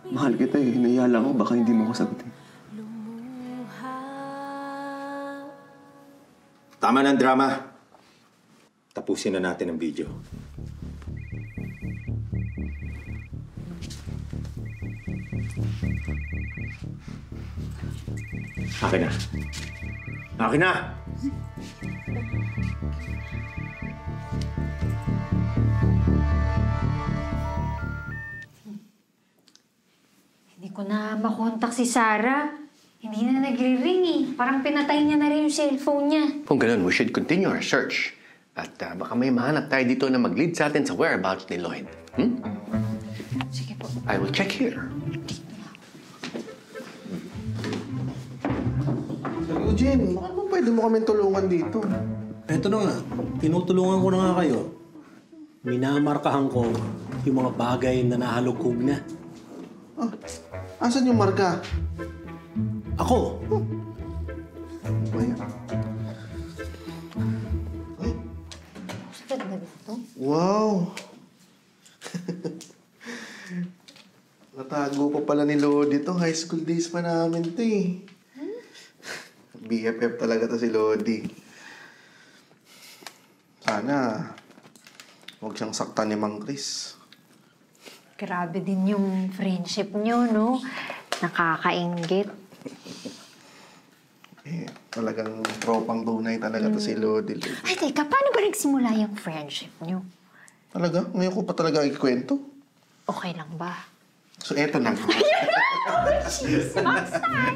mahal kita eh. Nahiya lang ako, baka hindi mo ko sagutin. Tama ng drama. Tapusin na natin ang video. Akin na. Akin na! Hindi ko na makontak si Sarah. Hindi na nagre-ring eh. Parang pinatay niya na rin yung cellphone niya. Kung ganun, we should continue our search. At baka may mahanap tayo dito na mag-lead sa atin sa whereabouts ni Lloyd. Sige po. I will check here. Sir Eugene, baka ba pwede mo kami tulungan dito? Eto na nga, tinutulungan ko na nga kayo. Minamarkahan ko yung mga bagay na nahalugkog na. Asan yung marka? Ako? Ano ba yan? Wow! Natago pa pala ni Lodi to. High school days pa namin to eh. BFF talaga to si Lodi. Sana huwag siyang saktan ni Mang Chris. Grabe din yung friendship niyo, no? Nakakainggit. Talagang tropang tunay talaga to si Lodi. Ay, teka, paano ba nagsimula yung friendship niyo? Talaga? Ngayon ko pa talaga ikwento. Okay lang ba? So, eto na.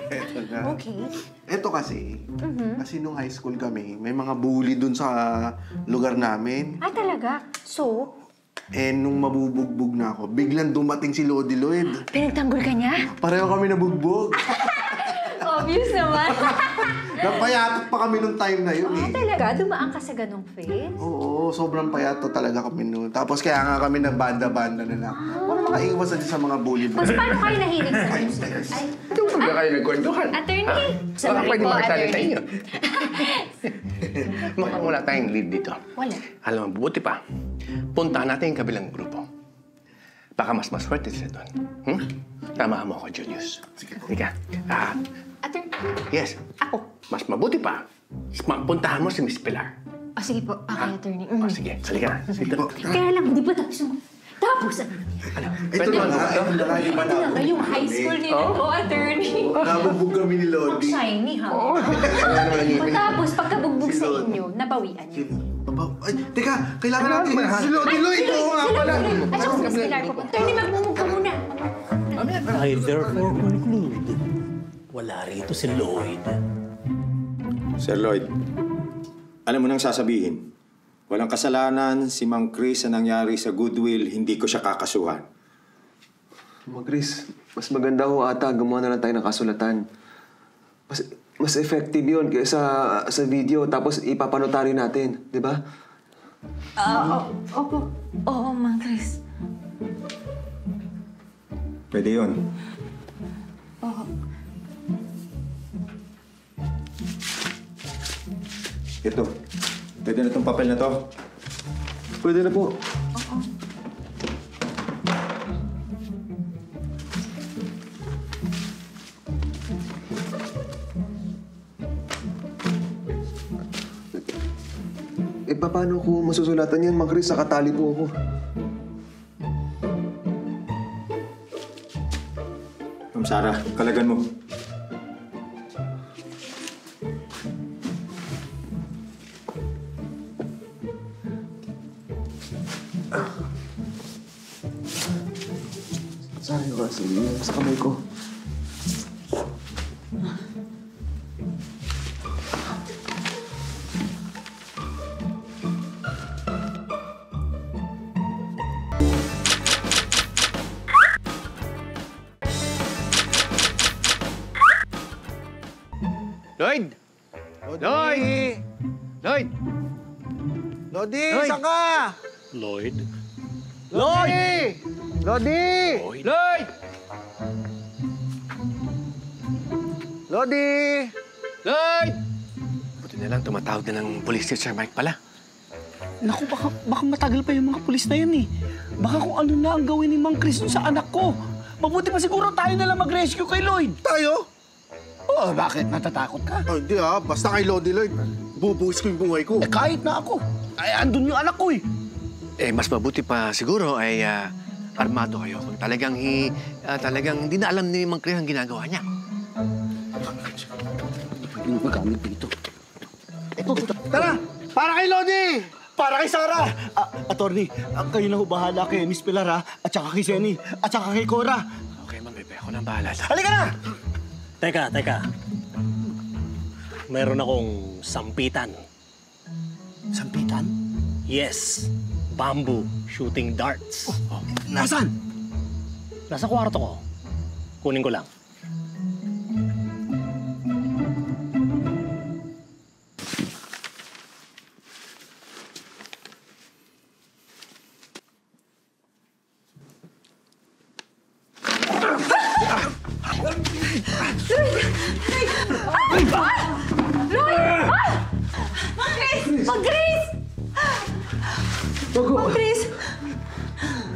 Eto na. Okay. Eto kasi, kasi nung high school kami, may mga bully dun sa lugar namin. Ah, talaga? So? Nung mabubugbog na ako, biglang dumating si Lodi Lloyd. Pinagtanggol ka niya? Pareho kami nabugbog. Obvious naman. Napayatot pa kami nung time na yun Ah, eh. talaga? Dumaan ka sa ganong phase? Oo, sobrang payato talaga kami noon. Tapos kaya nga kami nagbanda-banda na lang. Para makaiwas din sa mga bully. Mas paano kayo nahilig sa music? Ay, Doon ba kayo nagkwentuhan? attorney. Baka pwede makasali sa inyo. Mukhang wala tayong lead dito. Wala. Alam mo, buti pa. Puntahan natin yung kabilang grupo. Baka mas maswerte sila doon. Tama mo ako, Julius. Sige. Attorney. Yes. Ako. Mas mabuti pa. Puntahan mo si Miss Pilar. Ah, sige po. Okay, attorney. Sige, salika na. Dito na. Kaya lang, di ba tapos yung... Tapos, Pwede ba ito na yung high school nila ko, attorney. Nabugbog kami ni Lodi. Ang shiny, ha? Tapos, pagkabugbog sa inyo, nabawian niyo. Ay, teka, kailangan natin si Lodi Lloyd. Oo nga pala. At saka si Miss Pilar po. Attorney, magmumug ka muna. I therefore conclude, wala rito si Lloyd. Sir Lloyd, alam mo nang sasabihin, walang kasalanan si Mang Chris sa nangyari sa Goodwill, hindi ko siya kakasuhan. Mang Chris, mas maganda ho ata gumawa na lang tayo ng kasulatan. Mas effective yun kaysa sa video tapos ipapanotary natin, di ba? Opo. Oo, Mang Chris. Pwede yun. Oo. Ito, pwede na itong papel na to. Pwede na po. Oo. Paano ko masusulatan yan, Mang Chris? Nakatali po ako. Ma'am Sarah, kalagan mo. Sorry kasi, sa kamay ko. Lloyd! Lloyd! Lloyd! Lodi, Lloyd! saan ka? Lloyd? Lodi! Lodi! Lloyd! Lodi! Lloyd! Buti na lang tumatawag na ng police si Sir Mike pala. Naku, baka matagal pa yung mga pulis na yan eh. Baka kung ano na ang gawin ni Mang Chris sa anak ko. Mabuti pa siguro tayo na lang mag-rescue kay Lloyd. Tayo? Oo, bakit? Natatakot ka? Oh, hindi basta kay Lodi Lloyd. Bubuhis ko yung buhay ko. Kahit na ako. Ay, andun yung anak ko eh. Mas mabuti pa siguro ay armado kayo kung talagang hindi na alam ni Mang Chris ang ginagawa niya. Hindi magamit dito. Tara! Para kay Lodi! Para kay Sarah! Attorney, kayo na ho bahala kay Miss Pilar ha? At saka kay Senny, at saka kay Cora. Okay, Ma'am Pepe. Ako nang bahala. Halika na! Teka. Meron akong sampitan. Sampitan? Yes. Bamboo shooting darts. Nasaan? Nasa kwarto ko. Kunin ko lang.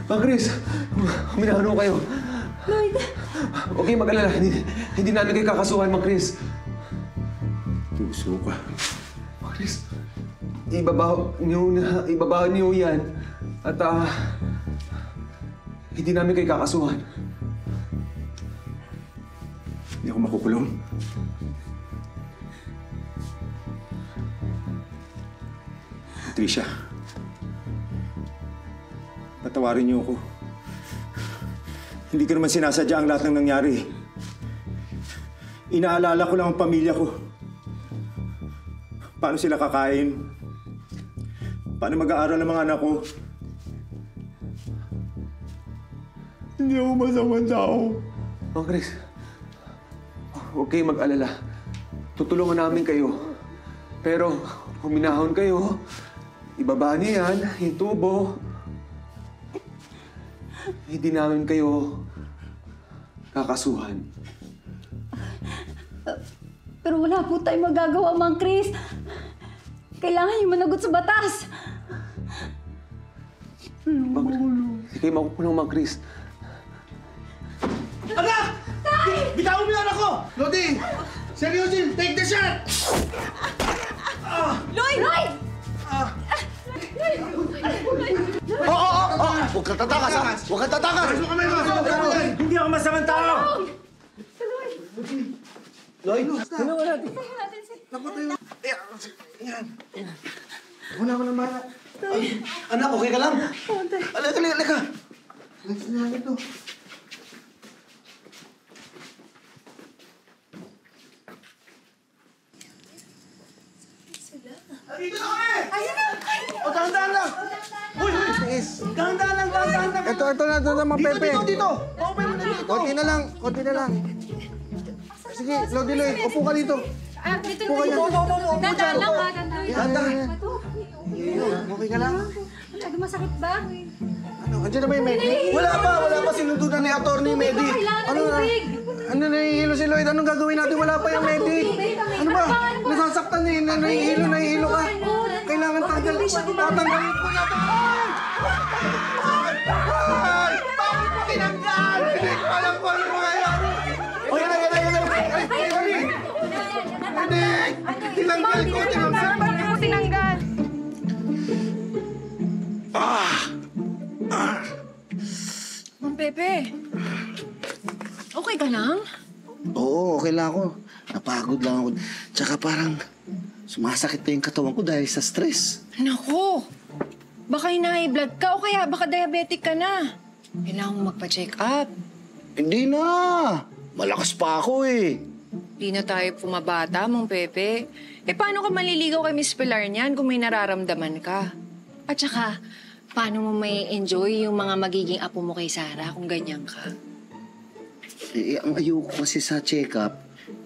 Mang Chris, minahano kayo. Lloyd! Okay, mag-alala. Hindi namin kayo kakasuhan, Mang Chris. Tuso ka. Mang Chris, ibabaho niyo yan. At hindi namin kayo kakasuhan. Hindi ako makukulong. Tricia. Patawarin niyo ako. Hindi ko naman sinasadya ang lahat ng nangyari. Inaalala ko lang ang pamilya ko. Paano sila kakain? Paano mag-aaral ang mga anak ko? Hindi ako masamang tao. Mang Chris, huwag kayong mag-alala. Tutulungan namin kayo. Pero huminahon kayo. Ibaba niyo yan, yung tubo. Hindi namin kayo kakasuhan. Pero wala po tayong magagawa, Mang Chris. Kailangan yung managot sa batas. Hindi kayo makukulong, Mang Chris. Anak! Bitawan mo yung anak ko! Lodi! Seryosin! Take the shot! Lloyd! Lloyd! Huwag kang tatakas, ha? Huwag kang tatakas! Hindi ako masamang tao! Lloyd, tulungan natin. Naku tayo. Yan. Wala ko naman. Anak, okay ka lang? Halika. Ito. Dito na kami! Ayun na! O, dahan-dahan lang! Uy! Dahan-dahan lang! Ito na, mga Pepe. Dito! Okay mo na dito! Konti na lang. Sige, Lodi Lloyd, upo ka dito. Dito Upo ka dyan. Dandan lang ha, dandan. Okay ka lang? Masyado masakit ba? Andiyan na ba yung medic? Wala pa. Sinudunan ni Atty. Medic. Ano nahihilo si Lloyd? Anong gagawin natin? Wala pa yung medic. Ano ba? Nasasaktan niya yun. Nahihilo ka. Kailangan tatanggalin ko na ito. Bakit mo tinanggal? Hindi ko alam kung ano mangyayari. O, yan. Medic! Tinanggal ko. Bakit mo tinanggal? Mang Pepe, okay ka lang? Oo, okay lang ako. Napagod lang ako. Tsaka parang sumasakit na yung katawan ko dahil sa stress. Naku, baka high blood ka o kaya baka diabetic ka na. Kailangan mo magpa-check up. Hindi na. Malakas pa ako eh. Di na tayo pumabata, Mang Pepe. Paano ka maliligaw kay Miss Pilar niyan kung may nararamdaman ka? At saka, paano mo may enjoy yung mga magiging apo mo kay Sarah kung ganyan ka? Ang ayoko kasi sa check-up,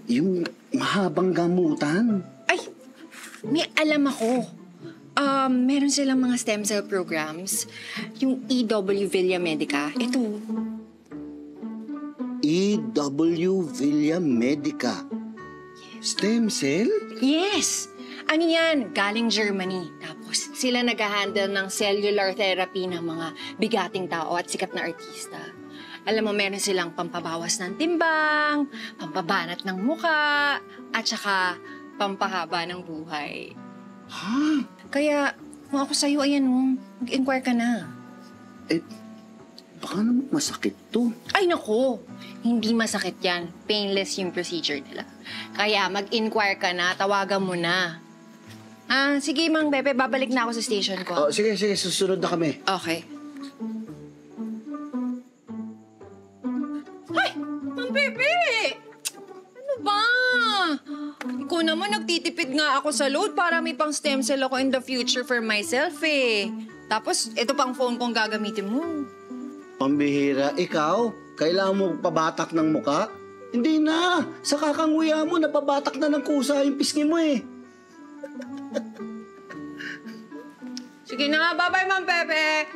yung mahabang gamutan. Ay, may alam ako. Meron silang mga stem cell programs. Yung E.W. Villa Medica. Ito. E.W. Villa Medica. Stem cell? Yes! Ano yan? Galing Germany. Tapos sila nag-handle ng cellular therapy ng mga bigating tao at sikat na artista. Alam mo, meron silang pampabawas ng timbang, pampabanat ng muka, at saka pampahaba ng buhay. Ha? Kaya, kung ako sa'yo, ayan o, mag-inquire ka na. Baka naman masakit to. Ay, naku! Hindi masakit yan. Painless yung procedure nila. Kaya, mag-inquire ka na, tawagan mo na. Sige, Mang Pepe, babalik na ako sa station ko. Oh, sige, susunod na kami. Okay. Ay! Mang Pepe! Ano ba? Ikaw naman, nagtitipid nga ako sa load para may pang stem cell ako in the future for myself eh. Tapos, ito pang phone kong gagamitin mo. Pambihira, ikaw? Kailangan mo pabatak ng muka? Hindi na. Sa kakanguya mo, napabatak na ng kusa yung pisngi mo eh. Sige na nga, bye-bye, Mang Pepe!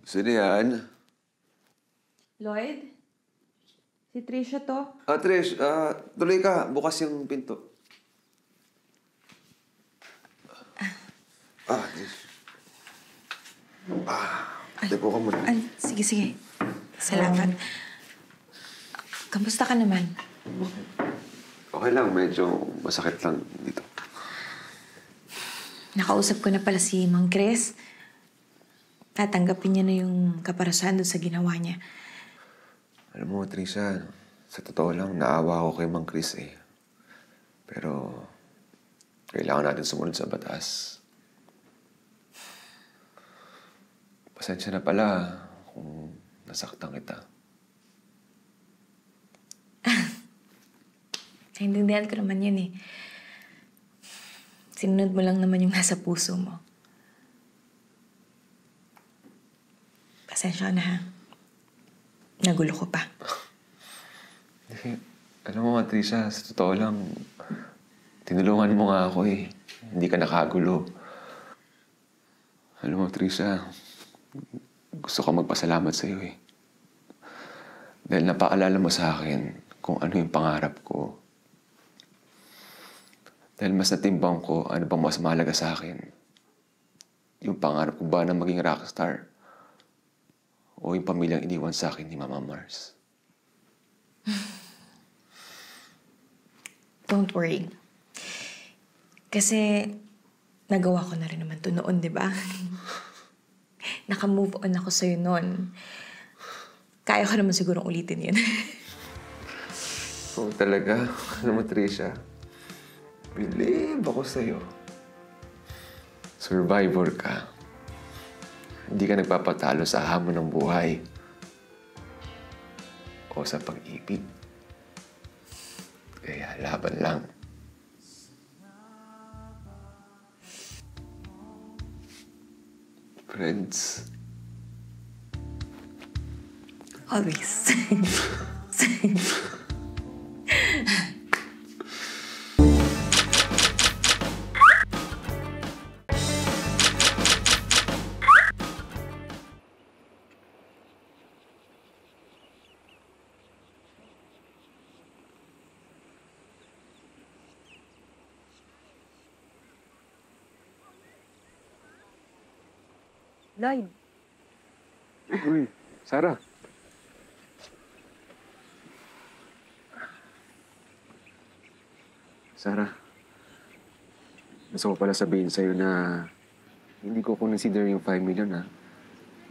Sino yan? Lloyd? Si Trisha to? Trish, tuloy ka. Bukas yung pinto. Trish. Depo ka muna. Sige. Salamat. Kamusta ka naman? Okay lang, medyo masakit lang dito. Nakausap ko na pala si Mang Chris. Tatanggapin niya na yung kaparasan doon sa ginawa niya. Alam mo, Trisha, sa totoo lang, naawa ako kay Mang Chris eh. Pero, kailangan natin sumunod sa batas. Pasensya na pala kung nasaktan kita. Naintindihan ko naman yun eh. Sinunod mo lang naman yung nasa puso mo. Pasensya na ha. Nagulo ko pa. Alam mo, Trisha, sa totoo lang, tinulungan mo nga ako eh. Hindi ka nakagulo. Alam mo, Trisha, gusto ko magpasalamat sa'yo eh. Dahil napaalala mo sa akin kung ano yung pangarap ko. Dahil mas natimbang ko ano bang mas mahalaga sa akin. Yung pangarap ko ba na maging rockstar? O yung pamilyang iniwan sa akin ni Mama Mars? Don't worry. Kasi nagawa ko na rin naman to noon, di ba? Naka-move on ako sa'yo noon. Kaya ko naman sigurong ulitin yun. Oo, talaga. Alam mo, Trisha, believe ako sa'yo. Survivor ka. Hindi ka nagpapatalo sa hamon ng buhay o sa pag-ibig. Kaya laban lang. Friends. Always. Lloyd. Uy, Sarah. Sarah, gusto ko pala sabihin sa'yo na hindi ko consider yung 5 million, ha?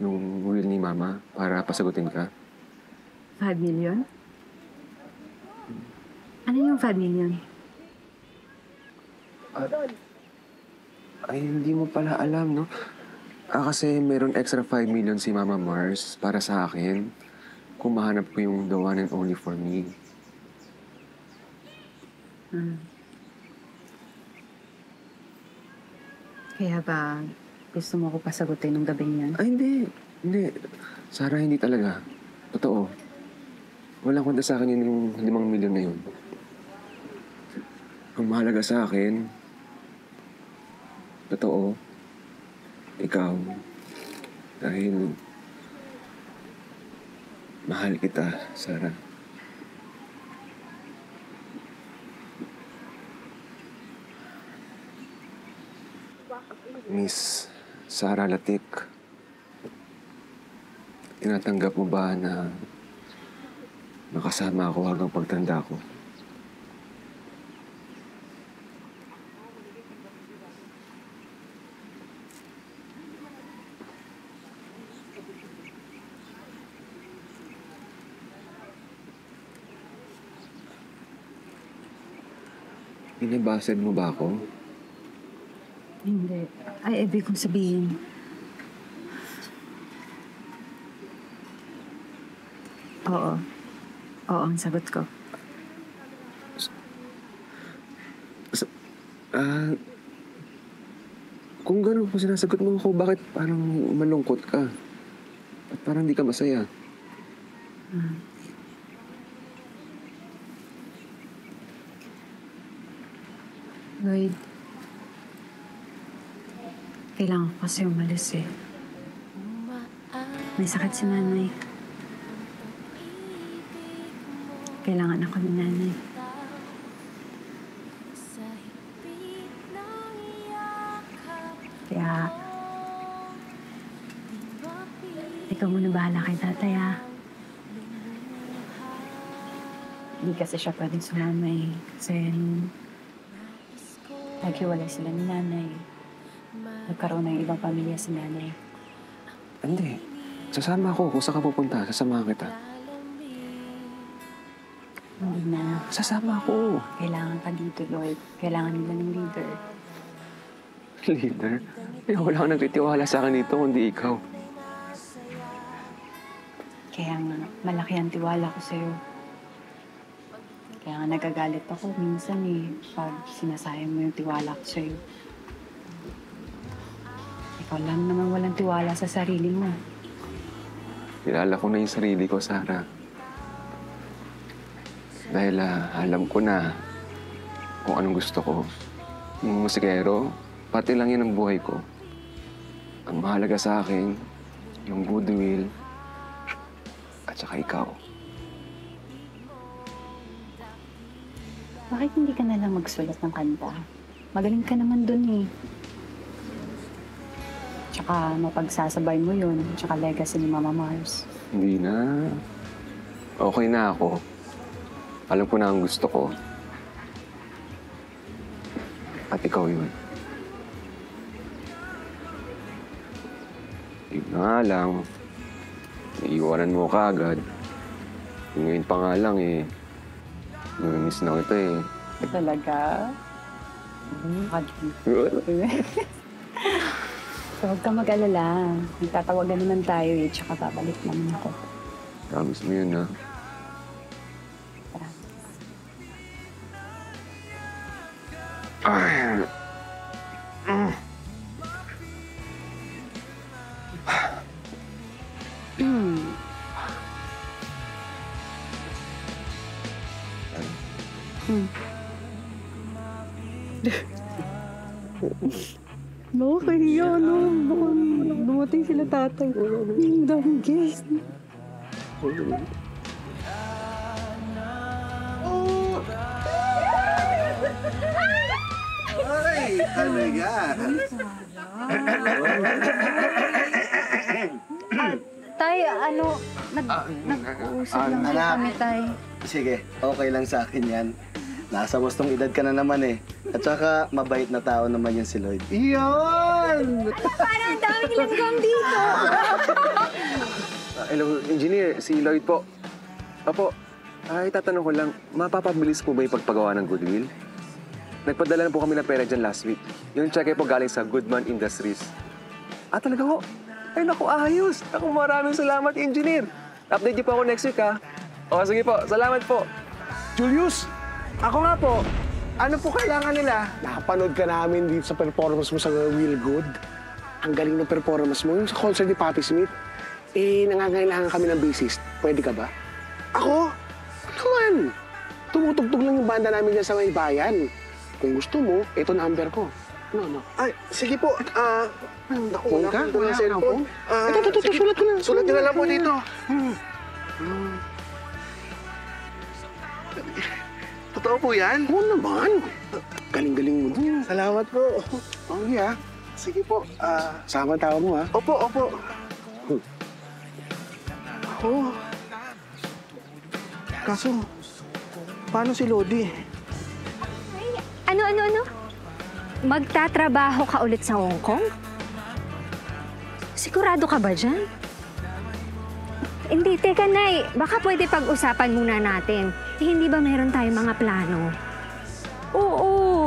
Yung will ni Mama para pasagutin ka. 5 million? Ano yung 5 million? Ay, hindi mo pala alam, no? Kasi meron extra 5 million si Mama Mars para sa akin kung mahanap ko yung the one and only for me. Kaya ba gusto mo ko pasagutin ng gabing yan? Ay, hindi. Hindi. Sarah, hindi talaga. Totoo. Walang kwenta sa akin yung 5 million na yun. Ang mahalaga sa akin, totoo, ikaw, dahil mahal kita, Sarah. Miss Sarah Latik, tinatanggap mo ba na makasama ako hanggang pagtanda ko? Binabasad mo ba ako? Hindi. Ay, ibig kong sabihin. Oo. Oo, ang sagot ko. Kung gano'n po sinasagot mo ako, bakit parang malungkot ka? At parang di ka masaya? Lloyd, kailangan ko kasi umalis eh. May sakit si nanay. Kailangan ako ni nanay. Kaya, ikaw muna bahala kay tatay, ha? Hindi kasi siya pwedeng sumamay. Kasi naghiwalay sila ni nanay. Nagkaroon ng ibang pamilya si nanay. Hindi. Sasama ako. Kung saan ka pupunta, sasamahan kita. Hindi na. Sasama ako. Kailangan ka dito, Lloyd. Kailangan nila ng leader. Leader? Eh, wala kang nagtitiwala sa akin dito, kundi ikaw. Kaya nga, malaki ang tiwala ko sa'yo. Kaya nga nagagalit ako minsan eh, pag sinasayang mo yung tiwala ko sa'yo. Ikaw lang naman walang tiwala sa sarili mo. Kilala ko na yung sarili ko, Sarah. Dahil alam ko na kung anong gusto ko. Yung musikero, pati lang yun ang buhay ko. Ang mahalaga sa akin, yung goodwill, at saka ikaw. Bakit hindi ka na lang magsulat ng kanta? Magaling ka naman dun eh. Tsaka mapagsasabay mo yun, tsaka legacy ni Mama Mars. Hindi na. Okay na ako. Alam ko na ang gusto ko. At ikaw yun. Yun na nga lang. Iiwanan mo ka agad. Ngayon pa nga lang eh. Namiss na kita eh. Talaga? So, huwag ka mag-alala. Magtatawagan naman tayo eh, tsaka babalik naman ako. Promise mo yun, ha? Ay. Nakakahiya, no? Baka dumating sila tatay. Ang daming guest. Ay, talaga. Tay, nag-uusap lang anak. kami, tay. Sige, okay lang sa akin yan. Nasa wastong edad ka na naman eh. At saka, mabait na tao naman yan si Lloyd. Iyon! Parang ang daming langgam dito. Hello, engineer. Si Lloyd po. Opo, itatanong ko lang, mapapabilis po ba yung pagpagawa ng goodwill? Nagpadala na po kami ng pera dyan last week. Yung cheque po galing sa Goodman Industries. Talaga ho? Ay, naku, ayos. Naku, maraming salamat, engineer. Update niyo po ako next week, ha? O, sige po. Salamat po. Julius, ako nga po. Ano po kailangan nila? Nakapanood ka namin dito sa performance mo sa Will Good. Ang galing ng performance mo. Yung sa concert ni Papi Smith. Nangangailangan kami ng bassist. Pwede ka ba? Ako? Naman. Tumutugtog lang yung banda namin dyan sa may bayan. Kung gusto mo, ito number ko. No. Ay, sige po. Naku, wala ko ng cellphone. Ito, sulat ko na. Sulat nyo na lang po dito. Totoo po yan? Oo naman. Galing-galing mo dun. Salamat po. Okay, ha? Sige po. Sama tao mo, ha? Opo. Ako. Kaso, paano si Lodi? Ano? Magtatrabaho ka ulit sa Hong Kong? Sigurado ka ba dyan? Hindi, teka, Nay. Baka pwede pag-usapan muna natin. Hindi ba meron tayong mga plano? Oo.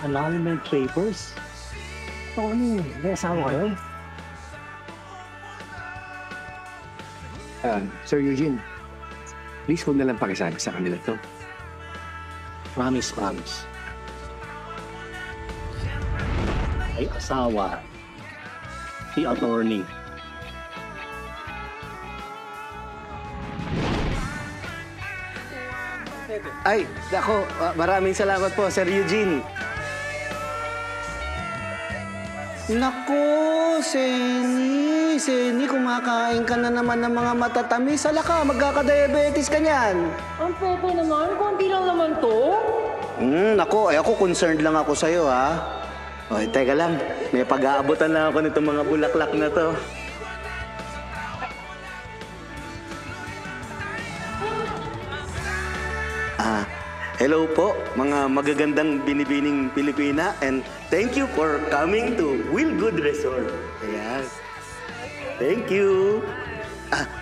Sa lalim ng papers. Tony, may asawa kayo? Sir Eugene, please huwag na lang pakisabi sa kanila to. Promise. May asawa. Si attorney. Ay, dako, maraming salamat po, Sir Eugene. Naku, Seni, kumakain ka na naman ng mga matatamis. Hala ka, magkaka-diabetes ka niyan. Ang Pepe naman, konti lang naman to. Naku, ako concerned lang ako sa'yo, ha? Oy, teka lang, may pag-aabutan na ako nitong mga bulaklak na to. Hello po, mga magagandang binibining Pilipina, and thank you for coming to Will Good Resort. Ayan. Thank you.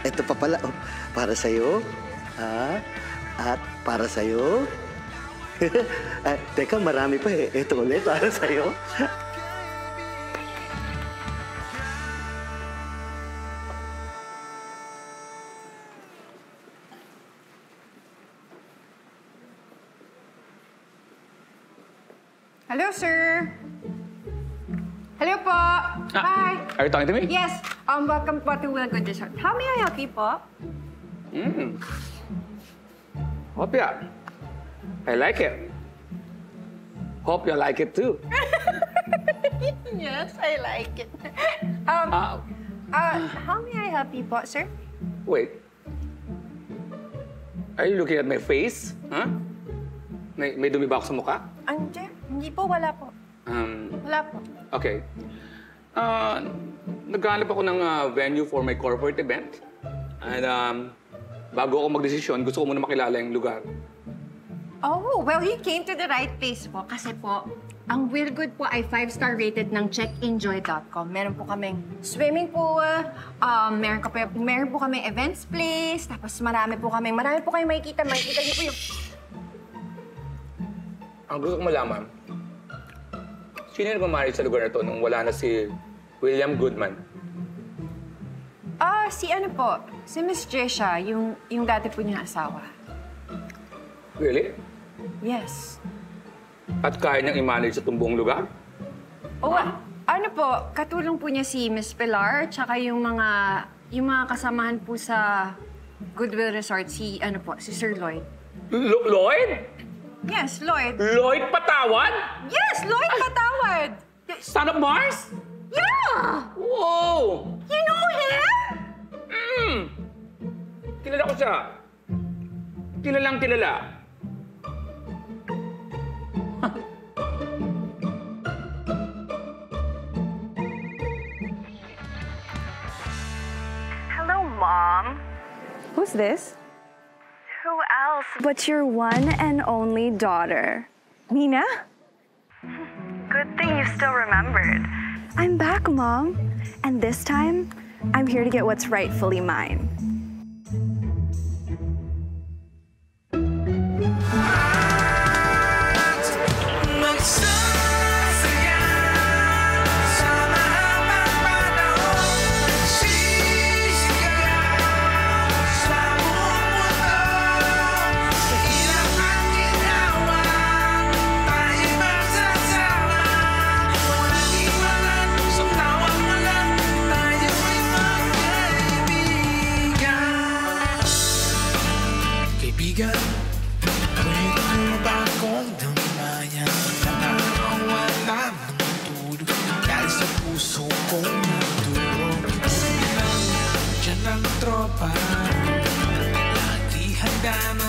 Ito pa pala, para sa'yo. At para sa'yo. Teka, marami pa eh. Ito ulit, para sa'yo. Hello, sir. Hello po. Hi. Are you talking to me? Yes. Welcome po to Will Good Resort. How may I help you po? Hopia. I like it. Hope you like it too. Yes, I like it. How may I help you po, sir? Wait. Are you looking at my face? Huh? May dumi ba ako sa mukha? Hindi po, wala po. Wala po. Okay. Naghahanap ako ng venue for my corporate event. And bago ako magdesisyon, gusto ko muna makilala yung lugar. Oh, well, you came to the right place po. Kasi po, ang Will Good po ay 5-star rated ng checkenjoy.com. Meron po kaming swimming pool, meron po kaming events place, tapos marami po kayong makikita. Makikita niyo po yung... Ang gusto kong malaman, sino yung nagmamarriage sa lugar na to nung wala na si William Goodman? Si Miss Jesha, yung dati po niyang asawa. Really? Yes. At kaya niyang i-manage sa buong lugar? Katulong po niya si Miss Pilar, tsaka yung mga kasamahan po sa Goodwill Resort, si Sir Lloyd. Lloyd? Yes, Lloyd. Lloyd Patawad? Yes, Lloyd Patawad! Son of Mars? Yeah! Whoa! You know him? Kilala ko siya. Kilala. Hello, Mom. Who's this? Who else but your one and only daughter? Nina? Good thing you still remembered. I'm back, Mom. And this time, I'm here to get what's rightfully mine. Tropa, lagi handa na